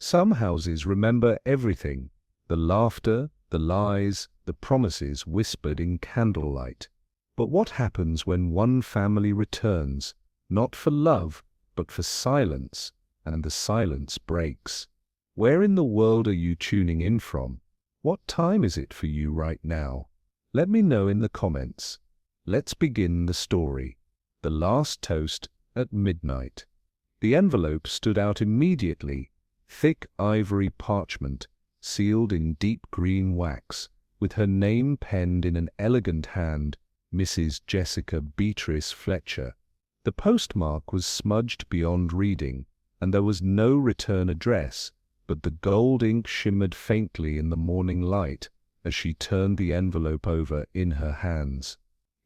Some houses remember everything: the laughter, the lies, the promises whispered in candlelight. But what happens when one family returns, not for love, but for silence, and the silence breaks? Where in the world are you tuning in from? What time is it for you right now? Let me know in the comments. Let's begin the story. The Last Toast at Midnight. The envelope stood out immediately. Thick ivory parchment, sealed in deep green wax, with her name penned in an elegant hand, Mrs. Jessica Fletcher. The postmark was smudged beyond reading, and there was no return address, but the gold ink shimmered faintly in the morning light as she turned the envelope over in her hands.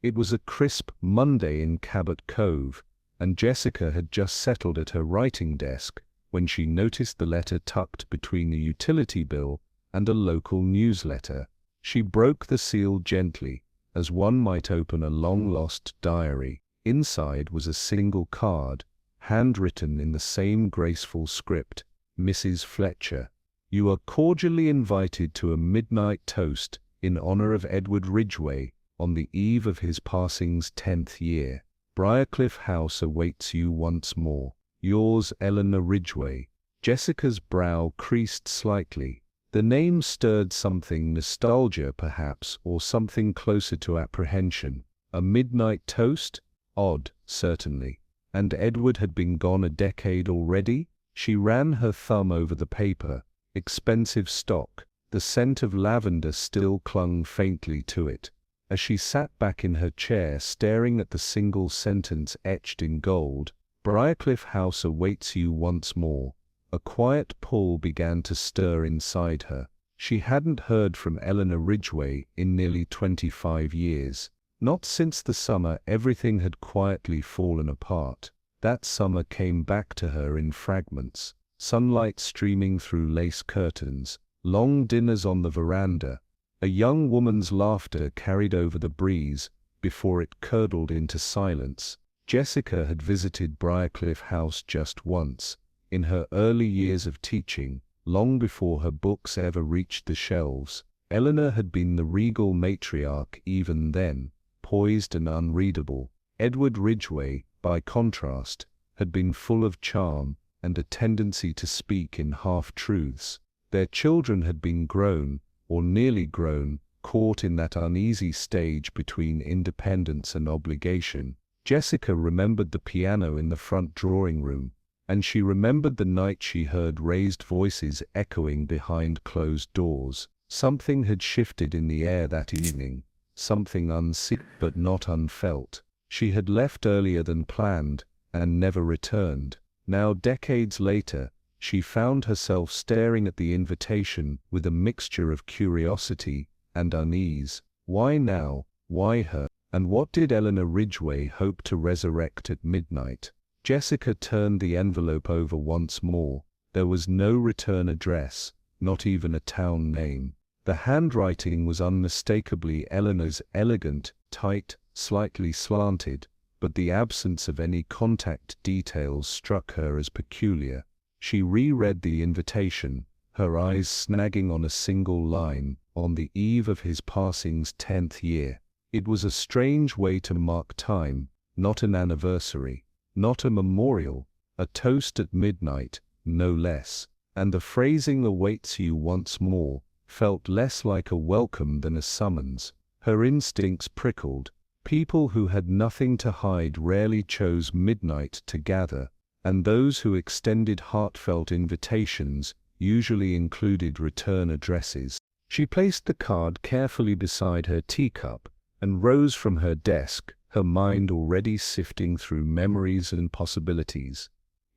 It was a crisp Monday in Cabot Cove, and Jessica had just settled at her writing desk when she noticed the letter tucked between the utility bill and a local newsletter. She broke the seal gently, as one might open a long-lost diary. Inside was a single card, handwritten in the same graceful script. Mrs. Fletcher, you are cordially invited to a midnight toast in honor of Edward Ridgway on the eve of his passing's 10th year. Briarcliff House awaits you once more. Yours, Eleanor Ridgway. Jessica's brow creased slightly. The name stirred something: nostalgia perhaps, or something closer to apprehension. A midnight toast? Odd, certainly. And Edward had been gone a decade already? She ran her thumb over the paper. Expensive stock. The scent of lavender still clung faintly to it. As she sat back in her chair staring at the single sentence etched in gold, Briarcliff House awaits you once more, a quiet pull began to stir inside her. She hadn't heard from Eleanor Ridgway in nearly 25 years. Not since the summer everything had quietly fallen apart. That summer came back to her in fragments: sunlight streaming through lace curtains, long dinners on the veranda, a young woman's laughter carried over the breeze before it curdled into silence. Jessica had visited Briarcliff House just once, in her early years of teaching, long before her books ever reached the shelves. Eleanor had been the regal matriarch even then, poised and unreadable. Edward Ridgway, by contrast, had been full of charm and a tendency to speak in half-truths. Their children had been grown, or nearly grown, caught in that uneasy stage between independence and obligation. Jessica remembered the piano in the front drawing-room, and she remembered the night she heard raised voices echoing behind closed doors. Something had shifted in the air that evening, something unseen but not unfelt. She had left earlier than planned, and never returned. Now, decades later, she found herself staring at the invitation with a mixture of curiosity and unease. Why now? Why her? And what did Eleanor Ridgway hope to resurrect at midnight? Jessica turned the envelope over once more. There was no return address, not even a town name. The handwriting was unmistakably Eleanor's: elegant, tight, slightly slanted, but the absence of any contact details struck her as peculiar. She reread the invitation, her eyes snagging on a single line: on the eve of his passing's 10th year. It was a strange way to mark time, not an anniversary, not a memorial, a toast at midnight, no less. And the phrasing "awaits you once more" felt less like a welcome than a summons. Her instincts prickled. People who had nothing to hide rarely chose midnight to gather, and those who extended heartfelt invitations usually included return addresses. She placed the card carefully beside her teacup and rose from her desk, her mind already sifting through memories and possibilities.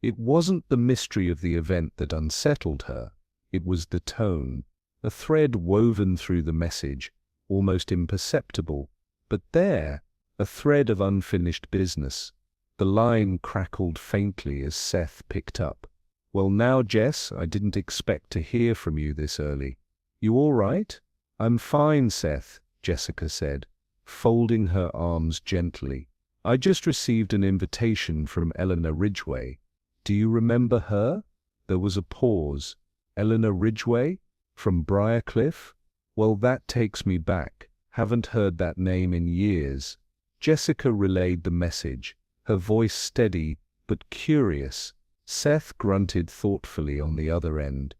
It wasn't the mystery of the event that unsettled her, it was the tone, a thread woven through the message, almost imperceptible, but there, a thread of unfinished business. The line crackled faintly as Seth picked up. "Well now, Jess, I didn't expect to hear from you this early. You all right?" "I'm fine, Seth," Jessica said, folding her arms gently. "I just received an invitation from Eleanor Ridgway. Do you remember her?" There was a pause. Eleanor Ridgway? From Briarcliff? Well, that takes me back. Haven't heard that name in years. Jessica relayed the message, her voice steady but curious. Seth grunted thoughtfully on the other end.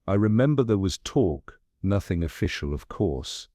I remember there was talk, nothing official of course.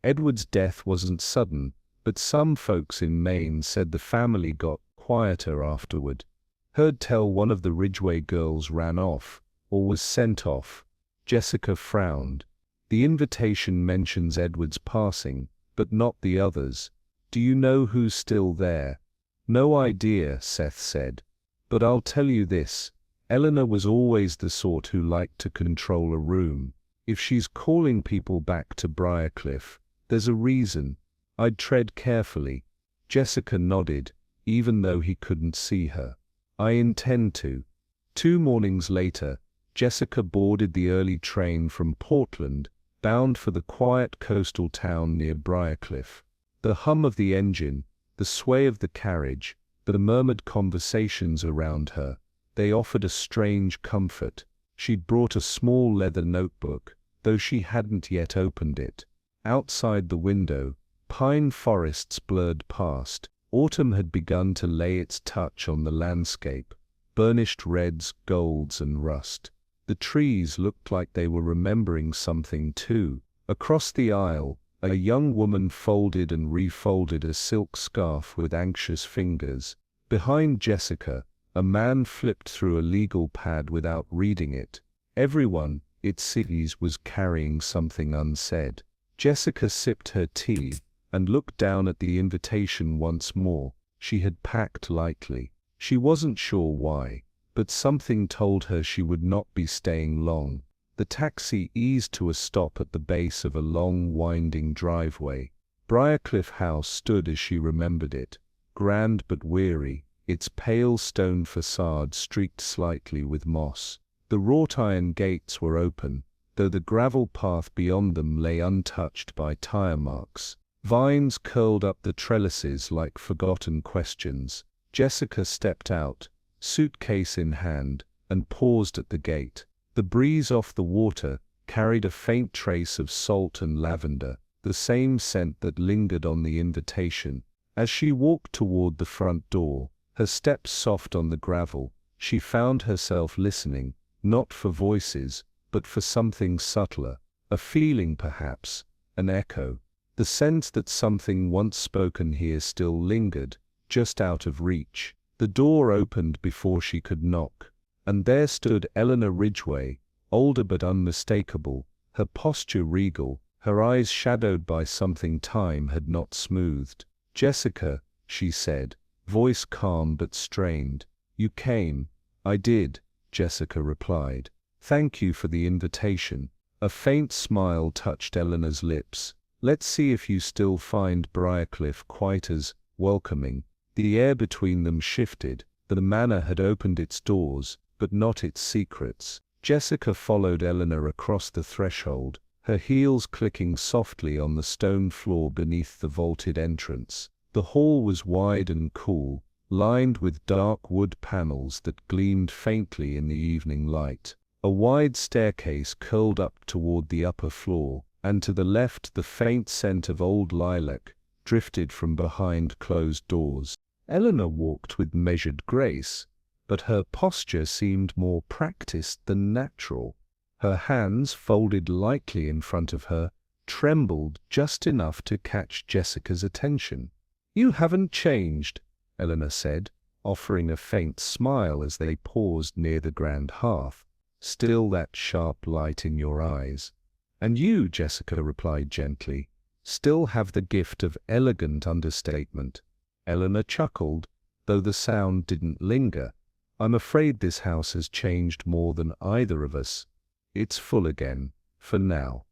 Edward's death wasn't sudden, but some folks in Maine said the family got quieter afterward. Heard tell one of the Ridgway girls ran off, or was sent off. Jessica frowned. The invitation mentions Edward's passing, but not the others. Do you know who's still there? No idea, Seth said. But I'll tell you this. Eleanor was always the sort who liked to control a room. If she's calling people back to Briarcliff, there's a reason. I'd tread carefully. Jessica nodded, even though he couldn't see her. I intend to. 2 mornings later, Jessica boarded the early train from Portland, bound for the quiet coastal town near Briarcliff. The hum of the engine, the sway of the carriage, the murmured conversations around her, they offered a strange comfort. She'd brought a small leather notebook, though she hadn't yet opened it. Outside the window, pine forests blurred past. Autumn had begun to lay its touch on the landscape, burnished reds, golds, and rust. The trees looked like they were remembering something too. Across the aisle, a young woman folded and refolded a silk scarf with anxious fingers. Behind Jessica, a man flipped through a legal pad without reading it. Everyone, it seems, was carrying something unsaid. Jessica sipped her tea and looked down at the invitation once more. She had packed lightly. She wasn't sure why, but something told her she would not be staying long. The taxi eased to a stop at the base of a long, winding driveway. Briarcliff House stood as she remembered it, grand but weary, its pale stone facade streaked slightly with moss. The wrought iron gates were open, though the gravel path beyond them lay untouched by tire marks. Vines curled up the trellises like forgotten questions. Jessica stepped out, suitcase in hand, and paused at the gate. The breeze off the water carried a faint trace of salt and lavender, the same scent that lingered on the invitation. As she walked toward the front door, her steps soft on the gravel, she found herself listening, not for voices, but for something subtler, a feeling perhaps, an echo. The sense that something once spoken here still lingered, just out of reach. The door opened before she could knock, and there stood Eleanor Ridgway, older but unmistakable, her posture regal, her eyes shadowed by something time had not smoothed. "Jessica," she said, voice calm but strained. "You came." "I did," Jessica replied. "Thank you for the invitation." A faint smile touched Eleanor's lips. "Let's see if you still find Briarcliff quite as welcoming." The air between them shifted. The manor had opened its doors, but not its secrets. Jessica followed Eleanor across the threshold, her heels clicking softly on the stone floor beneath the vaulted entrance. The hall was wide and cool, lined with dark wood panels that gleamed faintly in the evening light. A wide staircase curled up toward the upper floor, and to the left the faint scent of old lilac drifted from behind closed doors. Eleanor walked with measured grace, but her posture seemed more practiced than natural. Her hands, folded lightly in front of her, trembled just enough to catch Jessica's attention. "You haven't changed," Eleanor said, offering a faint smile as they paused near the grand hearth. "Still that sharp light in your eyes." "And you," Jessica replied gently, "still have the gift of elegant understatement." Eleanor chuckled, though the sound didn't linger. "I'm afraid this house has changed more than either of us. It's full again, for now."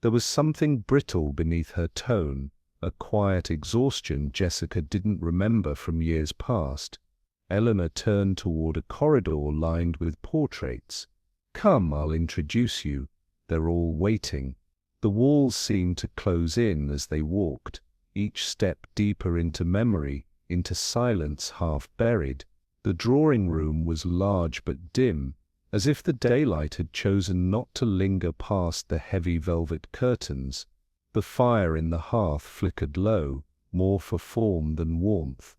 There was something brittle beneath her tone, a quiet exhaustion Jessica didn't remember from years past. Eleanor turned toward a corridor lined with portraits. "Come, I'll introduce you. They're all waiting." The walls seemed to close in as they walked, each step deeper into memory, into silence half buried. The drawing room was large but dim, As if the daylight had chosen not to linger past the heavy velvet curtains, the fire in the hearth flickered low, more for form than warmth.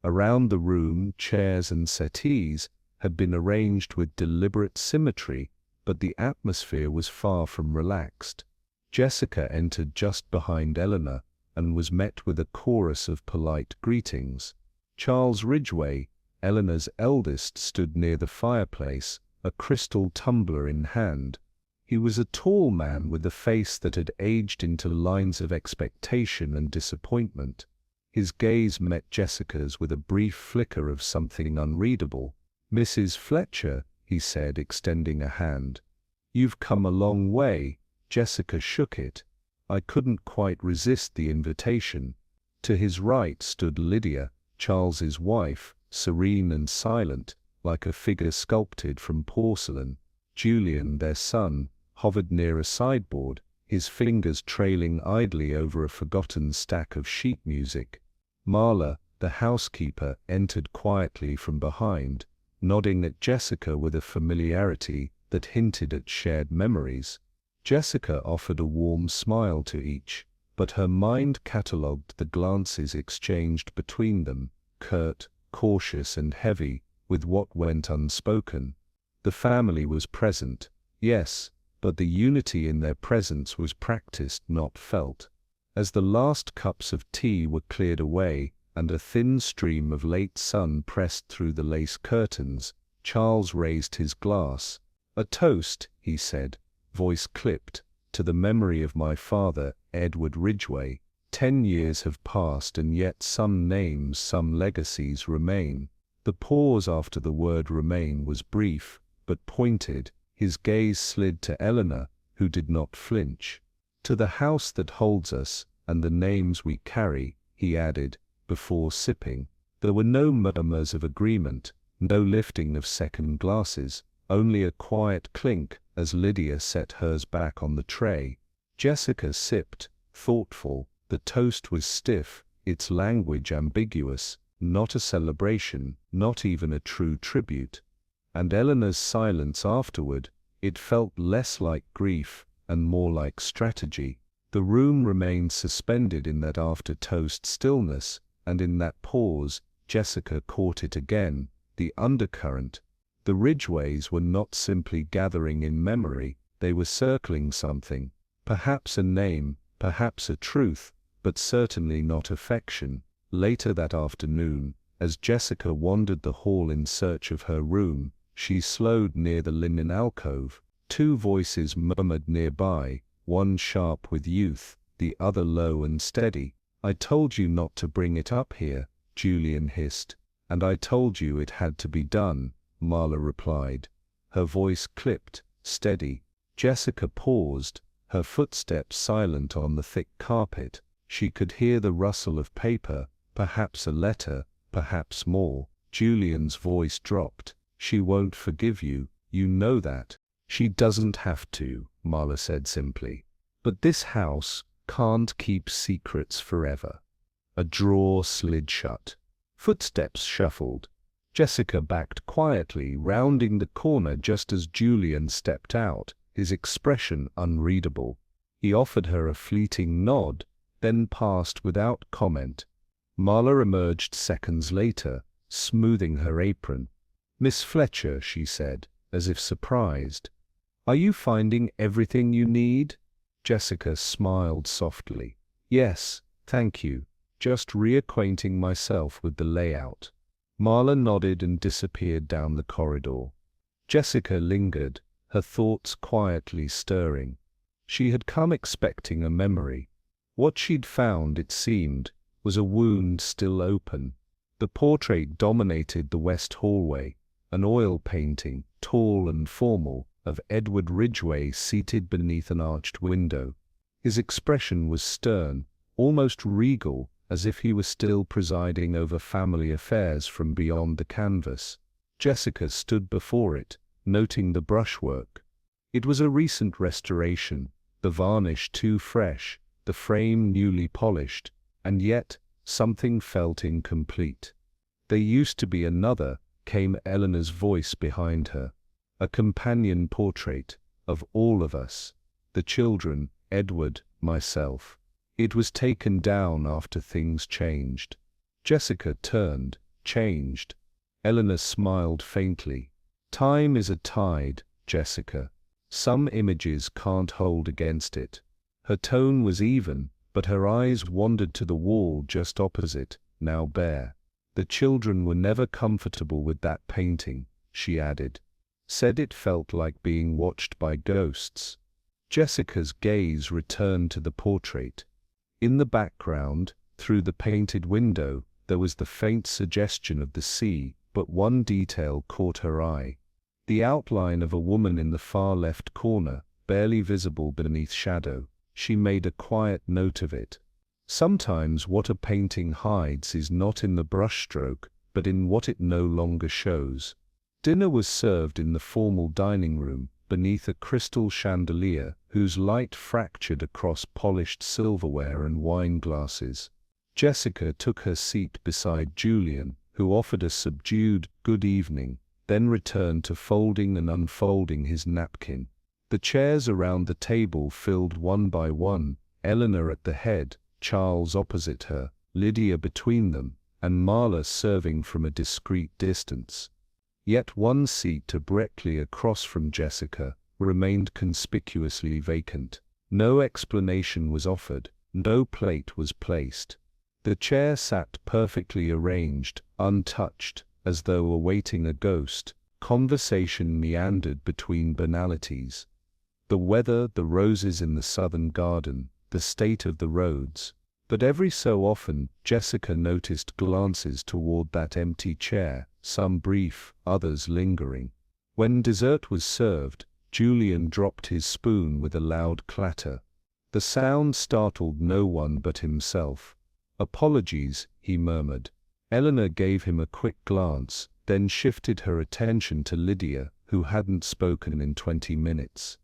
Around the room, chairs and settees had been arranged with deliberate symmetry, but the atmosphere was far from relaxed. Jessica entered just behind Eleanor and was met with a chorus of polite greetings. Charles Ridgway, Eleanor's eldest, stood near the fireplace, a crystal tumbler in hand. He was a tall man with a face that had aged into lines of expectation and disappointment. His gaze met Jessica's with a brief flicker of something unreadable. "Mrs. Fletcher," he said, extending a hand. "You've come a long way." Jessica shook it. "I couldn't quite resist the invitation." To his right stood Lydia, Charles's wife, serene and silent, like a figure sculpted from porcelain. Julian, their son, hovered near a sideboard, his fingers trailing idly over a forgotten stack of sheet music. Marla, the housekeeper, entered quietly from behind, nodding at Jessica with a familiarity that hinted at shared memories. Jessica offered a warm smile to each, but her mind catalogued the glances exchanged between them, curt, cautious and heavy, with what went unspoken. The family was present, yes, but the unity in their presence was practiced, not felt. As the last cups of tea were cleared away, and a thin stream of late sun pressed through the lace curtains, Charles raised his glass. "A toast," he said, voice clipped, "to the memory of my father, Edward Ridgway. 10 years have passed, and yet some names, some legacies remain." The pause after the word "remain" was brief, but pointed. His gaze slid to Eleanor, who did not flinch. "To the house that holds us, and the names we carry," he added, before sipping. There were no murmurs of agreement, no lifting of second glasses, only a quiet clink as Lydia set hers back on the tray. Jessica sipped, thoughtful. The toast was stiff, its language ambiguous, not a celebration, not even a true tribute. And Eleanor's silence afterward, it felt less like grief and more like strategy. The room remained suspended in that after-toast stillness, and in that pause, Jessica caught it again, the undercurrent. The Ridgways were not simply gathering in memory, they were circling something. Perhaps a name, perhaps a truth, but certainly not affection. Later that afternoon, as Jessica wandered the hall in search of her room, she slowed near the linen alcove. 2 voices murmured nearby, one sharp with youth, the other low and steady. "I told you not to bring it up here," Julian hissed. "And I told you it had to be done," Marla replied. Her voice clipped, steady. Jessica paused, her footsteps silent on the thick carpet. She could hear the rustle of paper, perhaps a letter, perhaps more. Julian's voice dropped. "She won't forgive you, you know that." "She doesn't have to," Marla said simply. "But this house can't keep secrets forever." A drawer slid shut. Footsteps shuffled. Jessica backed quietly, rounding the corner just as Julian stepped out, his expression unreadable. He offered her a fleeting nod, then passed without comment. Marla emerged seconds later, smoothing her apron. "Miss Fletcher," she said, as if surprised. "Are you finding everything you need?" Jessica smiled softly. "Yes, thank you. Just reacquainting myself with the layout." Marla nodded and disappeared down the corridor. Jessica lingered, her thoughts quietly stirring. She had come expecting a memory. What she'd found, it seemed, was a wound still open. The portrait dominated the west hallway, an oil painting, tall and formal, of Edward Ridgway seated beneath an arched window. His expression was stern, almost regal, as if he were still presiding over family affairs from beyond the canvas. Jessica stood before it, noting the brushwork. It was a recent restoration, the varnish too fresh, the frame newly polished, and yet something felt incomplete. "There used to be another," came Eleanor's voice behind her. A companion portrait of all of us. The children, Edward, myself. It was taken down after things changed. Jessica turned, changed. Eleanor smiled faintly. Time is a tide, Jessica. Some images can't hold against it. Her tone was even, but her eyes wandered to the wall just opposite, now bare. The children were never comfortable with that painting, she added. Said it felt like being watched by ghosts. Jessica's gaze returned to the portrait. In the background, through the painted window, there was the faint suggestion of the sea, but one detail caught her eye. The outline of a woman in the far left corner, barely visible beneath shadow. She made a quiet note of it. Sometimes what a painting hides is not in the brushstroke, but in what it no longer shows. Dinner was served in the formal dining room, beneath a crystal chandelier whose light fractured across polished silverware and wine glasses. Jessica took her seat beside Julian, who offered a subdued "good evening," then returned to folding and unfolding his napkin. The chairs around the table filled one by one, Eleanor at the head, Charles opposite her, Lydia between them, and Marla serving from a discreet distance. Yet one seat directly across from Jessica remained conspicuously vacant. No explanation was offered, no plate was placed. The chair sat perfectly arranged, untouched, as though awaiting a ghost. Conversation meandered between banalities. The weather, the roses in the southern garden, the state of the roads. But every so often, Jessica noticed glances toward that empty chair, some brief, others lingering. When dessert was served, Julian dropped his spoon with a loud clatter. The sound startled no one but himself. "Apologies," he murmured. Eleanor gave him a quick glance, then shifted her attention to Lydia, who hadn't spoken in 20 minutes.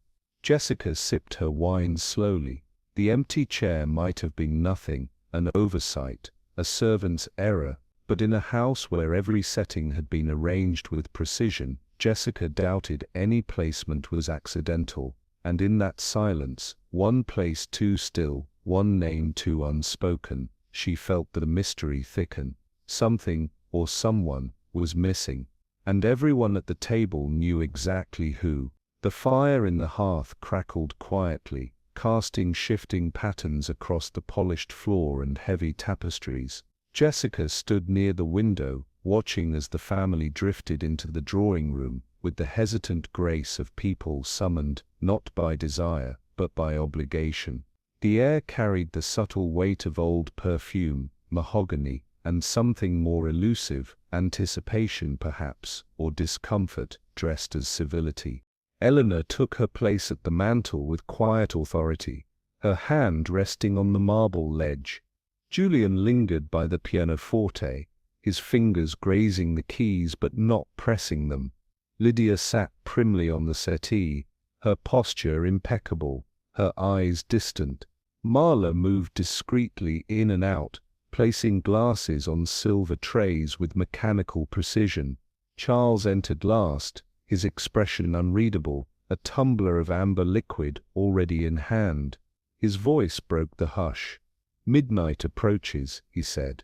Jessica sipped her wine slowly. The empty chair might have been nothing, an oversight, a servant's error, but in a house where every setting had been arranged with precision, Jessica doubted any placement was accidental, and in that silence, one place too still, one name too unspoken, she felt the mystery thicken. Something, or someone, was missing, and everyone at the table knew exactly who. The fire in the hearth crackled quietly, casting shifting patterns across the polished floor and heavy tapestries. Jessica stood near the window, watching as the family drifted into the drawing room, with the hesitant grace of people summoned, not by desire, but by obligation. The air carried the subtle weight of old perfume, mahogany, and something more elusive, anticipation perhaps, or discomfort, dressed as civility. Eleanor took her place at the mantel with quiet authority, her hand resting on the marble ledge. Julian lingered by the pianoforte, his fingers grazing the keys but not pressing them. Lydia sat primly on the settee, her posture impeccable, her eyes distant. Marla moved discreetly in and out, placing glasses on silver trays with mechanical precision. Charles entered last, his expression unreadable, a tumbler of amber liquid already in hand. His voice broke the hush. "Midnight approaches," he said.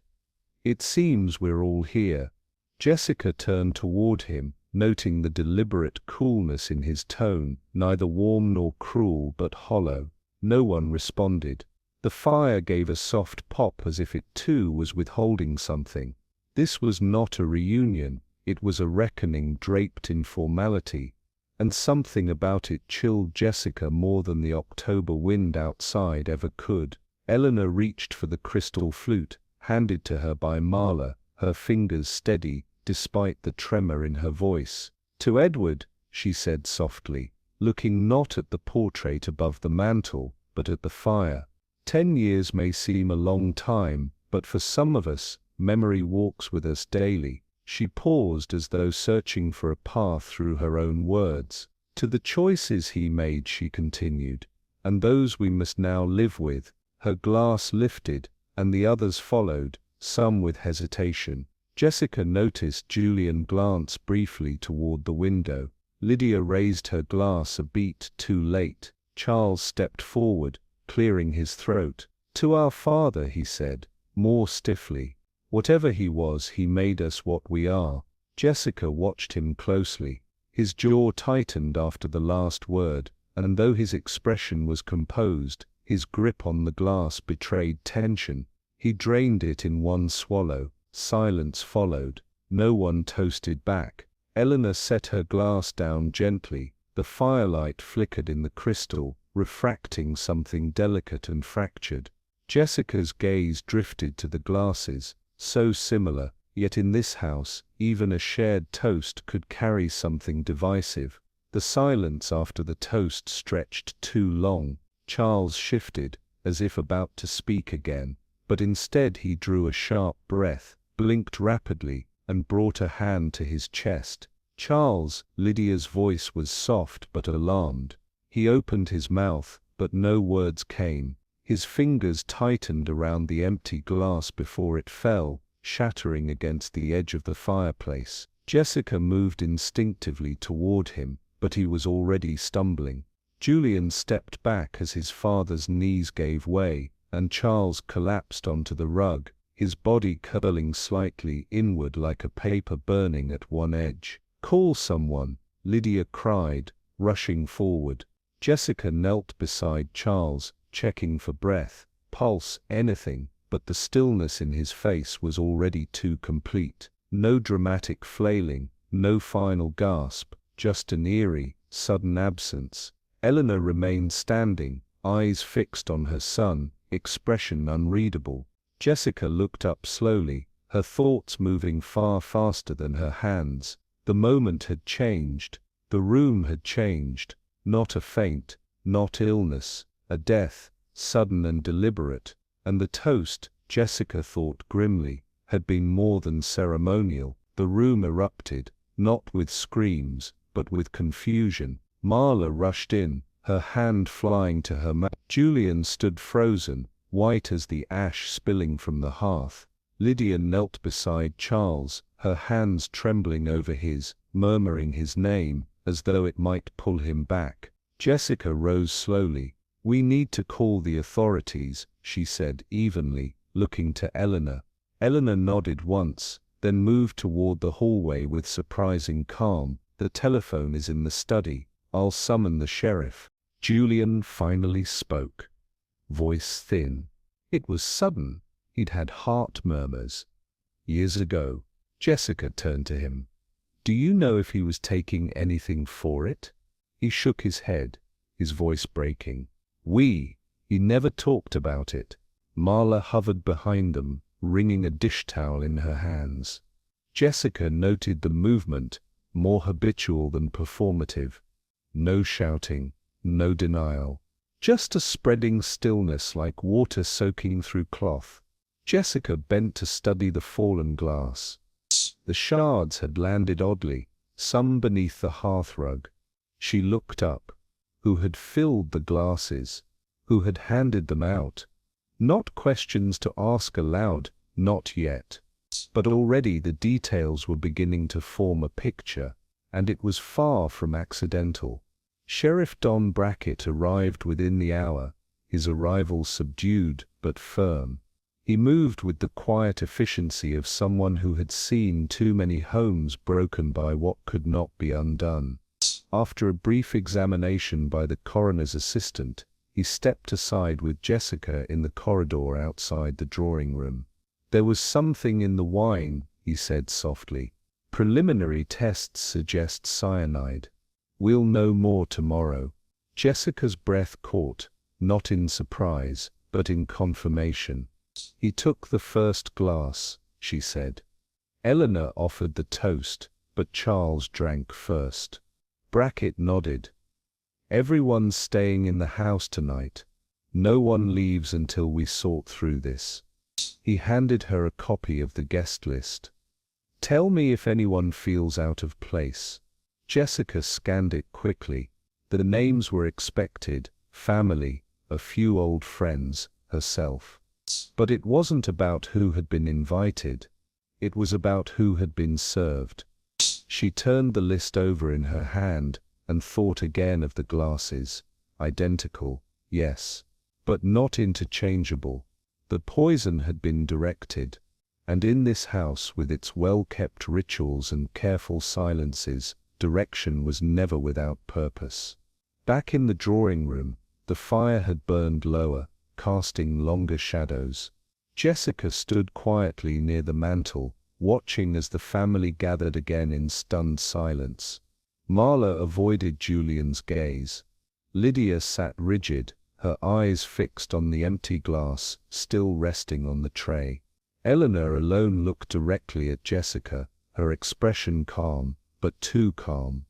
"It seems we're all here." Jessica turned toward him, noting the deliberate coolness in his tone, neither warm nor cruel but hollow. No one responded. The fire gave a soft pop as if it too was withholding something. This was not a reunion, it was a reckoning draped in formality, and something about it chilled Jessica more than the October wind outside ever could. Eleanor reached for the crystal flute, handed to her by Marla, her fingers steady, despite the tremor in her voice. "To Edward," she said softly, looking not at the portrait above the mantel, but at the fire. 10 years may seem a long time, but for some of us, memory walks with us daily. She paused as though searching for a path through her own words. "To the choices he made," she continued, "and those we must now live with." Her glass lifted, and the others followed, some with hesitation. Jessica noticed Julian glance briefly toward the window. Lydia raised her glass a beat too late. Charles stepped forward, clearing his throat. "To our father," he said, more stiffly. "Whatever he was, he made us what we are." Jessica watched him closely. His jaw tightened after the last word, and though his expression was composed, his grip on the glass betrayed tension. He drained it in one swallow. Silence followed. No one toasted back. Eleanor set her glass down gently. The firelight flickered in the crystal, refracting something delicate and fractured. Jessica's gaze drifted to the glasses, so similar, yet in this house, even a shared toast could carry something divisive. The silence after the toast stretched too long. Charles shifted, as if about to speak again, but instead he drew a sharp breath, blinked rapidly, and brought a hand to his chest. "Charles," Lydia's voice was soft but alarmed. He opened his mouth, but no words came. His fingers tightened around the empty glass before it fell, shattering against the edge of the fireplace. Jessica moved instinctively toward him, but he was already stumbling. Julian stepped back as his father's knees gave way, and Charles collapsed onto the rug, his body curling slightly inward like a paper burning at one edge. "Call someone," Lydia cried, rushing forward. Jessica knelt beside Charles, checking for breath, pulse, anything, but the stillness in his face was already too complete. No dramatic flailing, no final gasp, just an eerie, sudden absence. Eleanor remained standing, eyes fixed on her son, expression unreadable. Jessica looked up slowly, her thoughts moving far faster than her hands. The moment had changed. The room had changed. Not a faint, not illness, a death, sudden and deliberate. And the toast, Jessica thought grimly, had been more than ceremonial. The room erupted, not with screams, but with confusion. Marla rushed in, her hand flying to her mouth. Julian stood frozen, white as the ash spilling from the hearth. Lydia knelt beside Charles, her hands trembling over his, murmuring his name, as though it might pull him back. Jessica rose slowly. "We need to call the authorities," she said evenly, looking to Eleanor. Eleanor nodded once, then moved toward the hallway with surprising calm. "The telephone is in the study. I'll summon the sheriff." Julian finally spoke. Voice thin. It was sudden. He'd had heart murmurs. Years ago. Jessica turned to him. "Do you know if he was taking anything for it?" He shook his head, his voice breaking. He never talked about it." Marla hovered behind them, wringing a dish towel in her hands. Jessica noted the movement, more habitual than performative. No shouting, no denial. Just a spreading stillness like water soaking through cloth. Jessica bent to study the fallen glass. The shards had landed oddly, some beneath the hearthrug. She looked up. Who had filled the glasses? Who had handed them out? Not questions to ask aloud, not yet. But already the details were beginning to form a picture, and it was far from accidental. Sheriff Don Brackett arrived within the hour, his arrival subdued but firm. He moved with the quiet efficiency of someone who had seen too many homes broken by what could not be undone. After a brief examination by the coroner's assistant, he stepped aside with Jessica in the corridor outside the drawing room. "There was something in the wine," he said softly. "Preliminary tests suggest cyanide. We'll know more tomorrow." Jessica's breath caught, not in surprise, but in confirmation. "He took the first glass," she said. Eleanor offered the toast, but Charles drank first. Brackett nodded. "Everyone's staying in the house tonight. No one leaves until we sort through this." He handed her a copy of the guest list. "Tell me if anyone feels out of place." Jessica scanned it quickly. The names were expected: family, a few old friends, herself. But it wasn't about who had been invited. It was about who had been served. She turned the list over in her hand and thought again of the glasses. Identical, yes, but not interchangeable. The poison had been directed, and in this house with its well-kept rituals and careful silences, direction was never without purpose. Back in the drawing room, the fire had burned lower, casting longer shadows. Jessica stood quietly near the mantel, watching as the family gathered again in stunned silence. Marla avoided Julian's gaze. Lydia sat rigid, her eyes fixed on the empty glass still resting on the tray. Eleanor alone looked directly at Jessica, her expression calm, but too calm.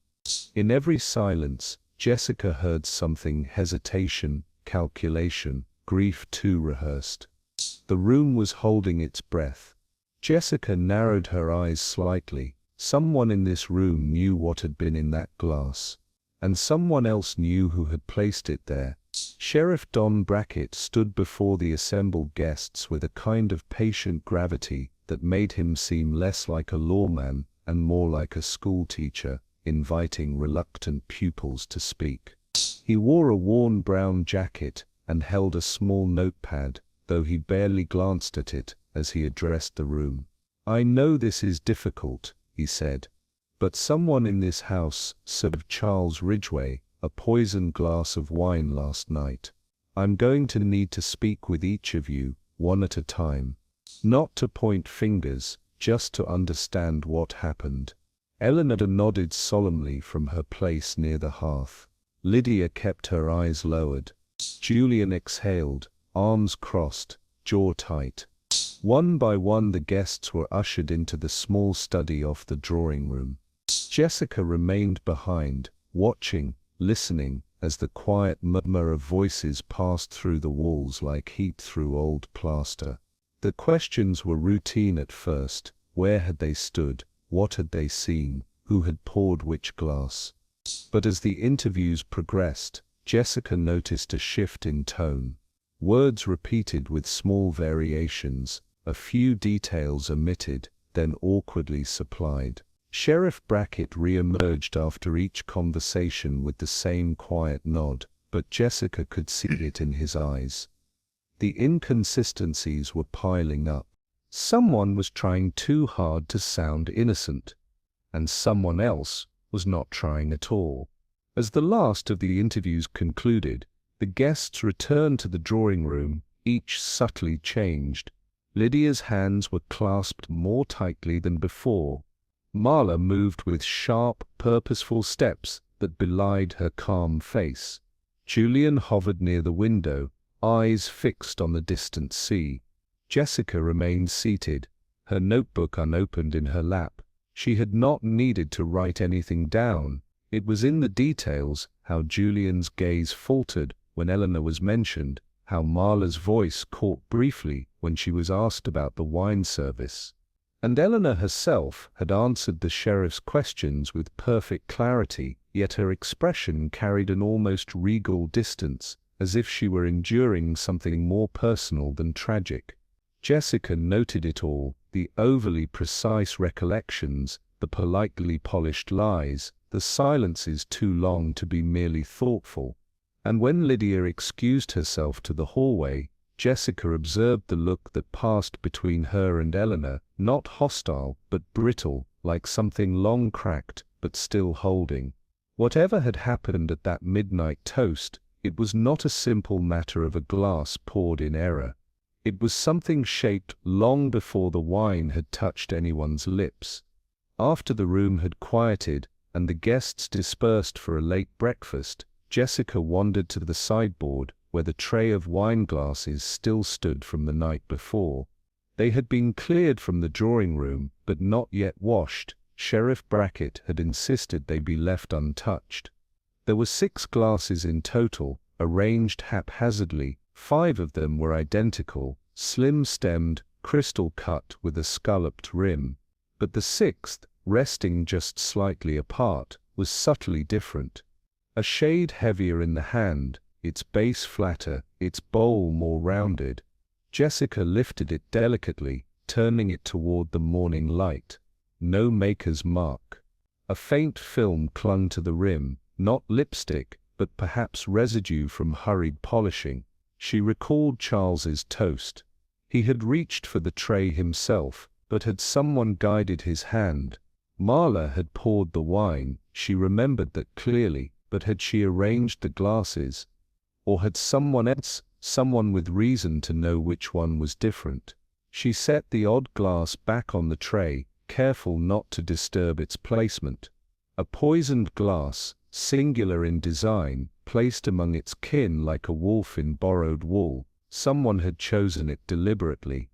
In every silence, Jessica heard something: hesitation, calculation, grief too rehearsed. The room was holding its breath. Jessica narrowed her eyes slightly. Someone in this room knew what had been in that glass. And someone else knew who had placed it there. Sheriff Don Brackett stood before the assembled guests with a kind of patient gravity that made him seem less like a lawman and more like a schoolteacher, inviting reluctant pupils to speak. He wore a worn brown jacket and held a small notepad, though he barely glanced at it as he addressed the room. "I know this is difficult," he said, "but someone in this house served Charles Ridgway a poisoned glass of wine last night. I'm going to need to speak with each of you, one at a time. Not to point fingers, just to understand what happened." Eleanor nodded solemnly from her place near the hearth. Lydia kept her eyes lowered. Julian exhaled, arms crossed, jaw tight. One by one the guests were ushered into the small study off the drawing room. Jessica remained behind, watching, listening, as the quiet murmur of voices passed through the walls like heat through old plaster. The questions were routine at first. Where had they stood? What had they seen? Who had poured which glass? But as the interviews progressed, Jessica noticed a shift in tone. Words repeated with small variations, a few details omitted, then awkwardly supplied. Sheriff Brackett re-emerged after each conversation with the same quiet nod, but Jessica could see it in his eyes. The inconsistencies were piling up. Someone was trying too hard to sound innocent, and someone else was not trying at all. As the last of the interviews concluded, the guests returned to the drawing room, each subtly changed. Lydia's hands were clasped more tightly than before. Marla moved with sharp, purposeful steps that belied her calm face. Julian hovered near the window, eyes fixed on the distant sea. Jessica remained seated, her notebook unopened in her lap. She had not needed to write anything down. It was in the details, how Julian's gaze faltered when Eleanor was mentioned, how Marla's voice caught briefly when she was asked about the wine service. And Eleanor herself had answered the sheriff's questions with perfect clarity, yet her expression carried an almost regal distance, as if she were enduring something more personal than tragic. Jessica noted it all, the overly precise recollections, the politely polished lies, the silences too long to be merely thoughtful. And when Lydia excused herself to the hallway, Jessica observed the look that passed between her and Eleanor, not hostile, but brittle, like something long cracked, but still holding. Whatever had happened at that midnight toast, it was not a simple matter of a glass poured in error. It was something shaped long before the wine had touched anyone's lips. After the room had quieted, and the guests dispersed for a late breakfast, Jessica wandered to the sideboard, where the tray of wine glasses still stood from the night before. They had been cleared from the drawing room, but not yet washed. Sheriff Brackett had insisted they be left untouched. There were 6 glasses in total, arranged haphazardly. 5 of them were identical, slim-stemmed, crystal-cut with a scalloped rim. But the 6th, resting just slightly apart, was subtly different. A shade heavier in the hand, its base flatter, its bowl more rounded. Jessica lifted it delicately, turning it toward the morning light. No maker's mark. A faint film clung to the rim, not lipstick, but perhaps residue from hurried polishing. She recalled Charles's toast. He had reached for the tray himself, but had someone guided his hand? Marla had poured the wine, she remembered that clearly, but had she arranged the glasses? Or had someone else, someone with reason to know which one was different? She set the odd glass back on the tray, careful not to disturb its placement. A poisoned glass, singular in design, placed among its kin like a wolf in borrowed wool. Someone had chosen it deliberately.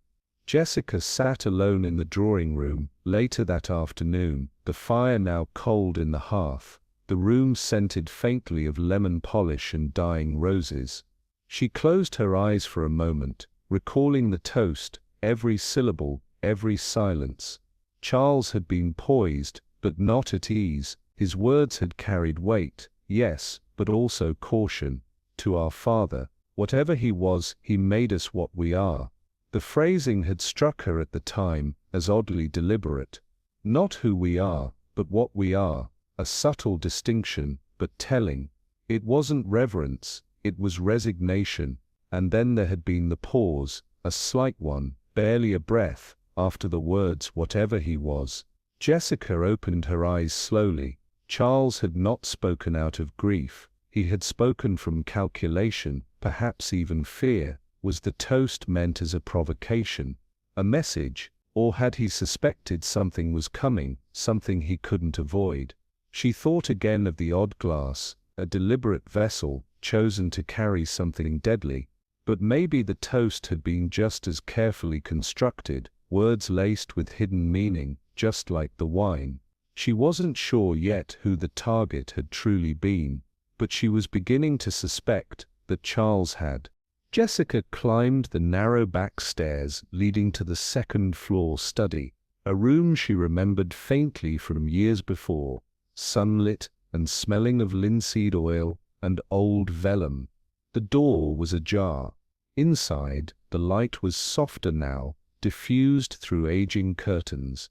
Jessica sat alone in the drawing room, later that afternoon, the fire now cold in the hearth, the room scented faintly of lemon polish and dying roses. She closed her eyes for a moment, recalling the toast, every syllable, every silence. Charles had been poised, but not at ease. His words had carried weight, yes, but also caution. To our Father, whatever he was, he made us what we are. The phrasing had struck her at the time as oddly deliberate. Not who we are, but what we are. A subtle distinction, but telling. It wasn't reverence, it was resignation. And then there had been the pause, a slight one, barely a breath, after the words whatever he was. Jessica opened her eyes slowly. Charles had not spoken out of grief. He had spoken from calculation, perhaps even fear. Was the toast meant as a provocation, a message, or had he suspected something was coming, something he couldn't avoid? She thought again of the odd glass, a deliberate vessel, chosen to carry something deadly. But maybe the toast had been just as carefully constructed, words laced with hidden meaning, just like the wine. She wasn't sure yet who the target had truly been, but she was beginning to suspect that Charles had. Jessica climbed the narrow back stairs leading to the second-floor study, a room she remembered faintly from years before, sunlit and smelling of linseed oil and old vellum. The door was ajar. Inside, the light was softer now, diffused through aging curtains.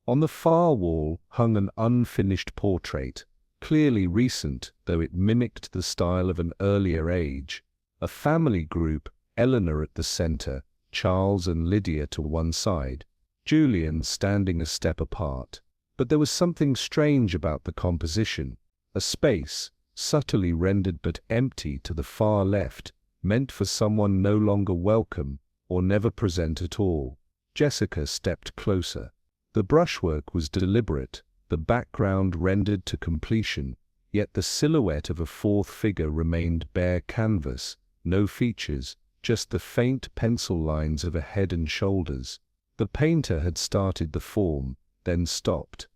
On the far wall hung an unfinished portrait, clearly recent, though it mimicked the style of an earlier age. A family group, Eleanor at the center, Charles and Lydia to one side, Julian standing a step apart. But there was something strange about the composition. A space, subtly rendered but empty to the far left, meant for someone no longer welcome, or never present at all. Jessica stepped closer. The brushwork was deliberate, the background rendered to completion, yet the silhouette of a fourth figure remained bare canvas, no features, just the faint pencil lines of a head and shoulders. The painter had started the form, then stopped.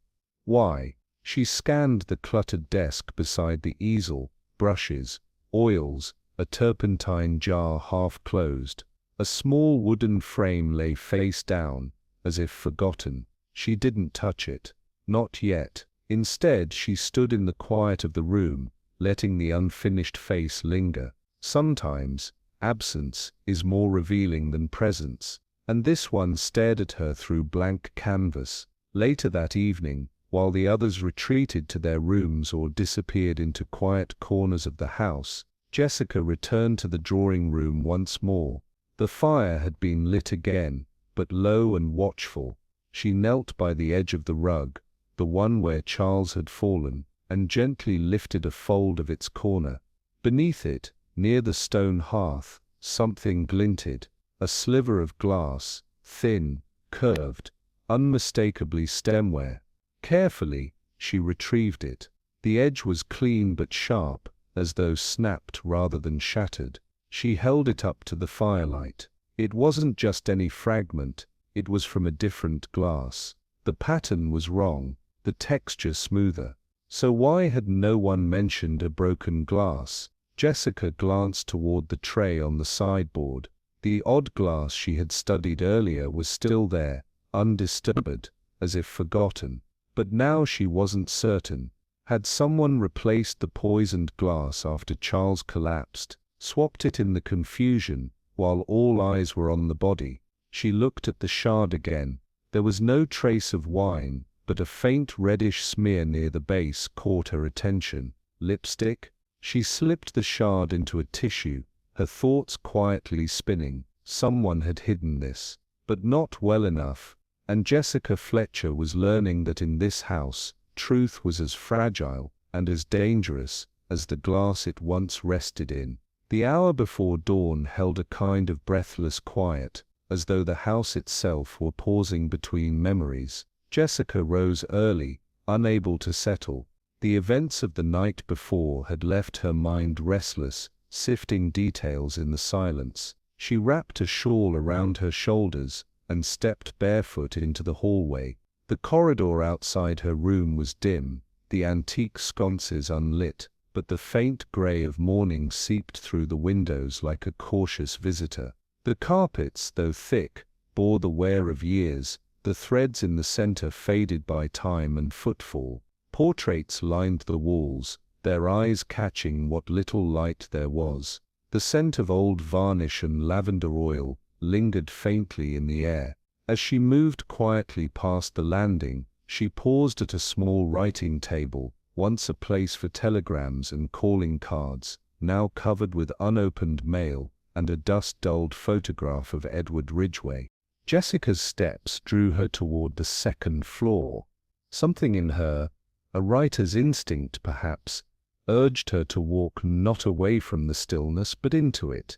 Why? She scanned the cluttered desk beside the easel, brushes, oils, a turpentine jar half closed. A small wooden frame lay face down, as if forgotten. She didn't touch it. Not yet. Instead, she stood in the quiet of the room, letting the unfinished face linger. Sometimes, absence is more revealing than presence, and this one stared at her through blank canvas. Later that evening, while the others retreated to their rooms or disappeared into quiet corners of the house, Jessica returned to the drawing room once more. The fire had been lit again, but low and watchful. She knelt by the edge of the rug, the one where Charles had fallen, and gently lifted a fold of its corner. Beneath it, near the stone hearth, something glinted, a sliver of glass, thin, curved, unmistakably stemware. Carefully, she retrieved it. The edge was clean but sharp, as though snapped rather than shattered. She held it up to the firelight. It wasn't just any fragment, it was from a different glass. The pattern was wrong, the texture smoother. So why had no one mentioned a broken glass? Jessica glanced toward the tray on the sideboard. The odd glass she had studied earlier was still there, undisturbed, as if forgotten. But now she wasn't certain. Had someone replaced the poisoned glass after Charles collapsed, swapped it in the confusion, while all eyes were on the body? She looked at the shard again. There was no trace of wine, but a faint reddish smear near the base caught her attention. Lipstick? She slipped the shard into a tissue, her thoughts quietly spinning. Someone had hidden this, but not well enough, and Jessica Fletcher was learning that in this house, truth was as fragile and as dangerous as the glass it once rested in. The hour before dawn held a kind of breathless quiet, as though the house itself were pausing between memories. Jessica rose early, unable to settle. The events of the night before had left her mind restless, sifting details in the silence. She wrapped a shawl around her shoulders and stepped barefoot into the hallway. The corridor outside her room was dim, the antique sconces unlit, but the faint grey of morning seeped through the windows like a cautious visitor. The carpets, though thick, bore the wear of years, the threads in the center faded by time and footfall. Portraits lined the walls, their eyes catching what little light there was. The scent of old varnish and lavender oil lingered faintly in the air. As she moved quietly past the landing, she paused at a small writing table, once a place for telegrams and calling cards, now covered with unopened mail and a dust-dulled photograph of Edward Ridgway. Jessica's steps drew her toward the second floor. Something in her, a writer's instinct perhaps, urged her to walk not away from the stillness but into it.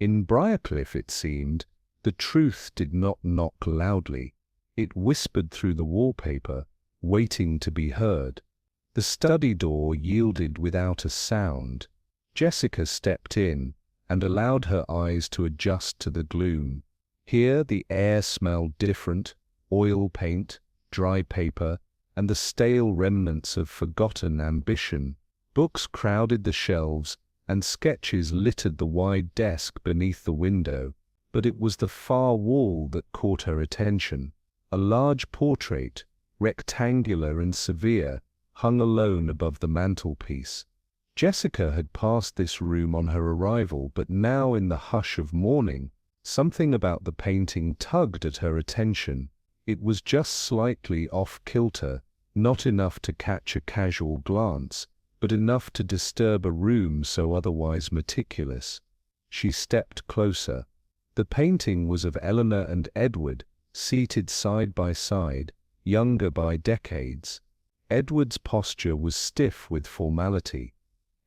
In Briarcliff, it seemed, the truth did not knock loudly. It whispered through the wallpaper, waiting to be heard. The study door yielded without a sound. Jessica stepped in and allowed her eyes to adjust to the gloom. Here the air smelled different: oil paint, dry paper, and the stale remnants of forgotten ambition. Books crowded the shelves, and sketches littered the wide desk beneath the window. But it was the far wall that caught her attention. A large portrait, rectangular and severe, hung alone above the mantelpiece. Jessica had passed this room on her arrival, but now in the hush of morning, something about the painting tugged at her attention. It was just slightly off-kilter, not enough to catch a casual glance, but enough to disturb a room so otherwise meticulous. She stepped closer. The painting was of Eleanor and Edward, seated side by side, younger by decades. Edward's posture was stiff with formality.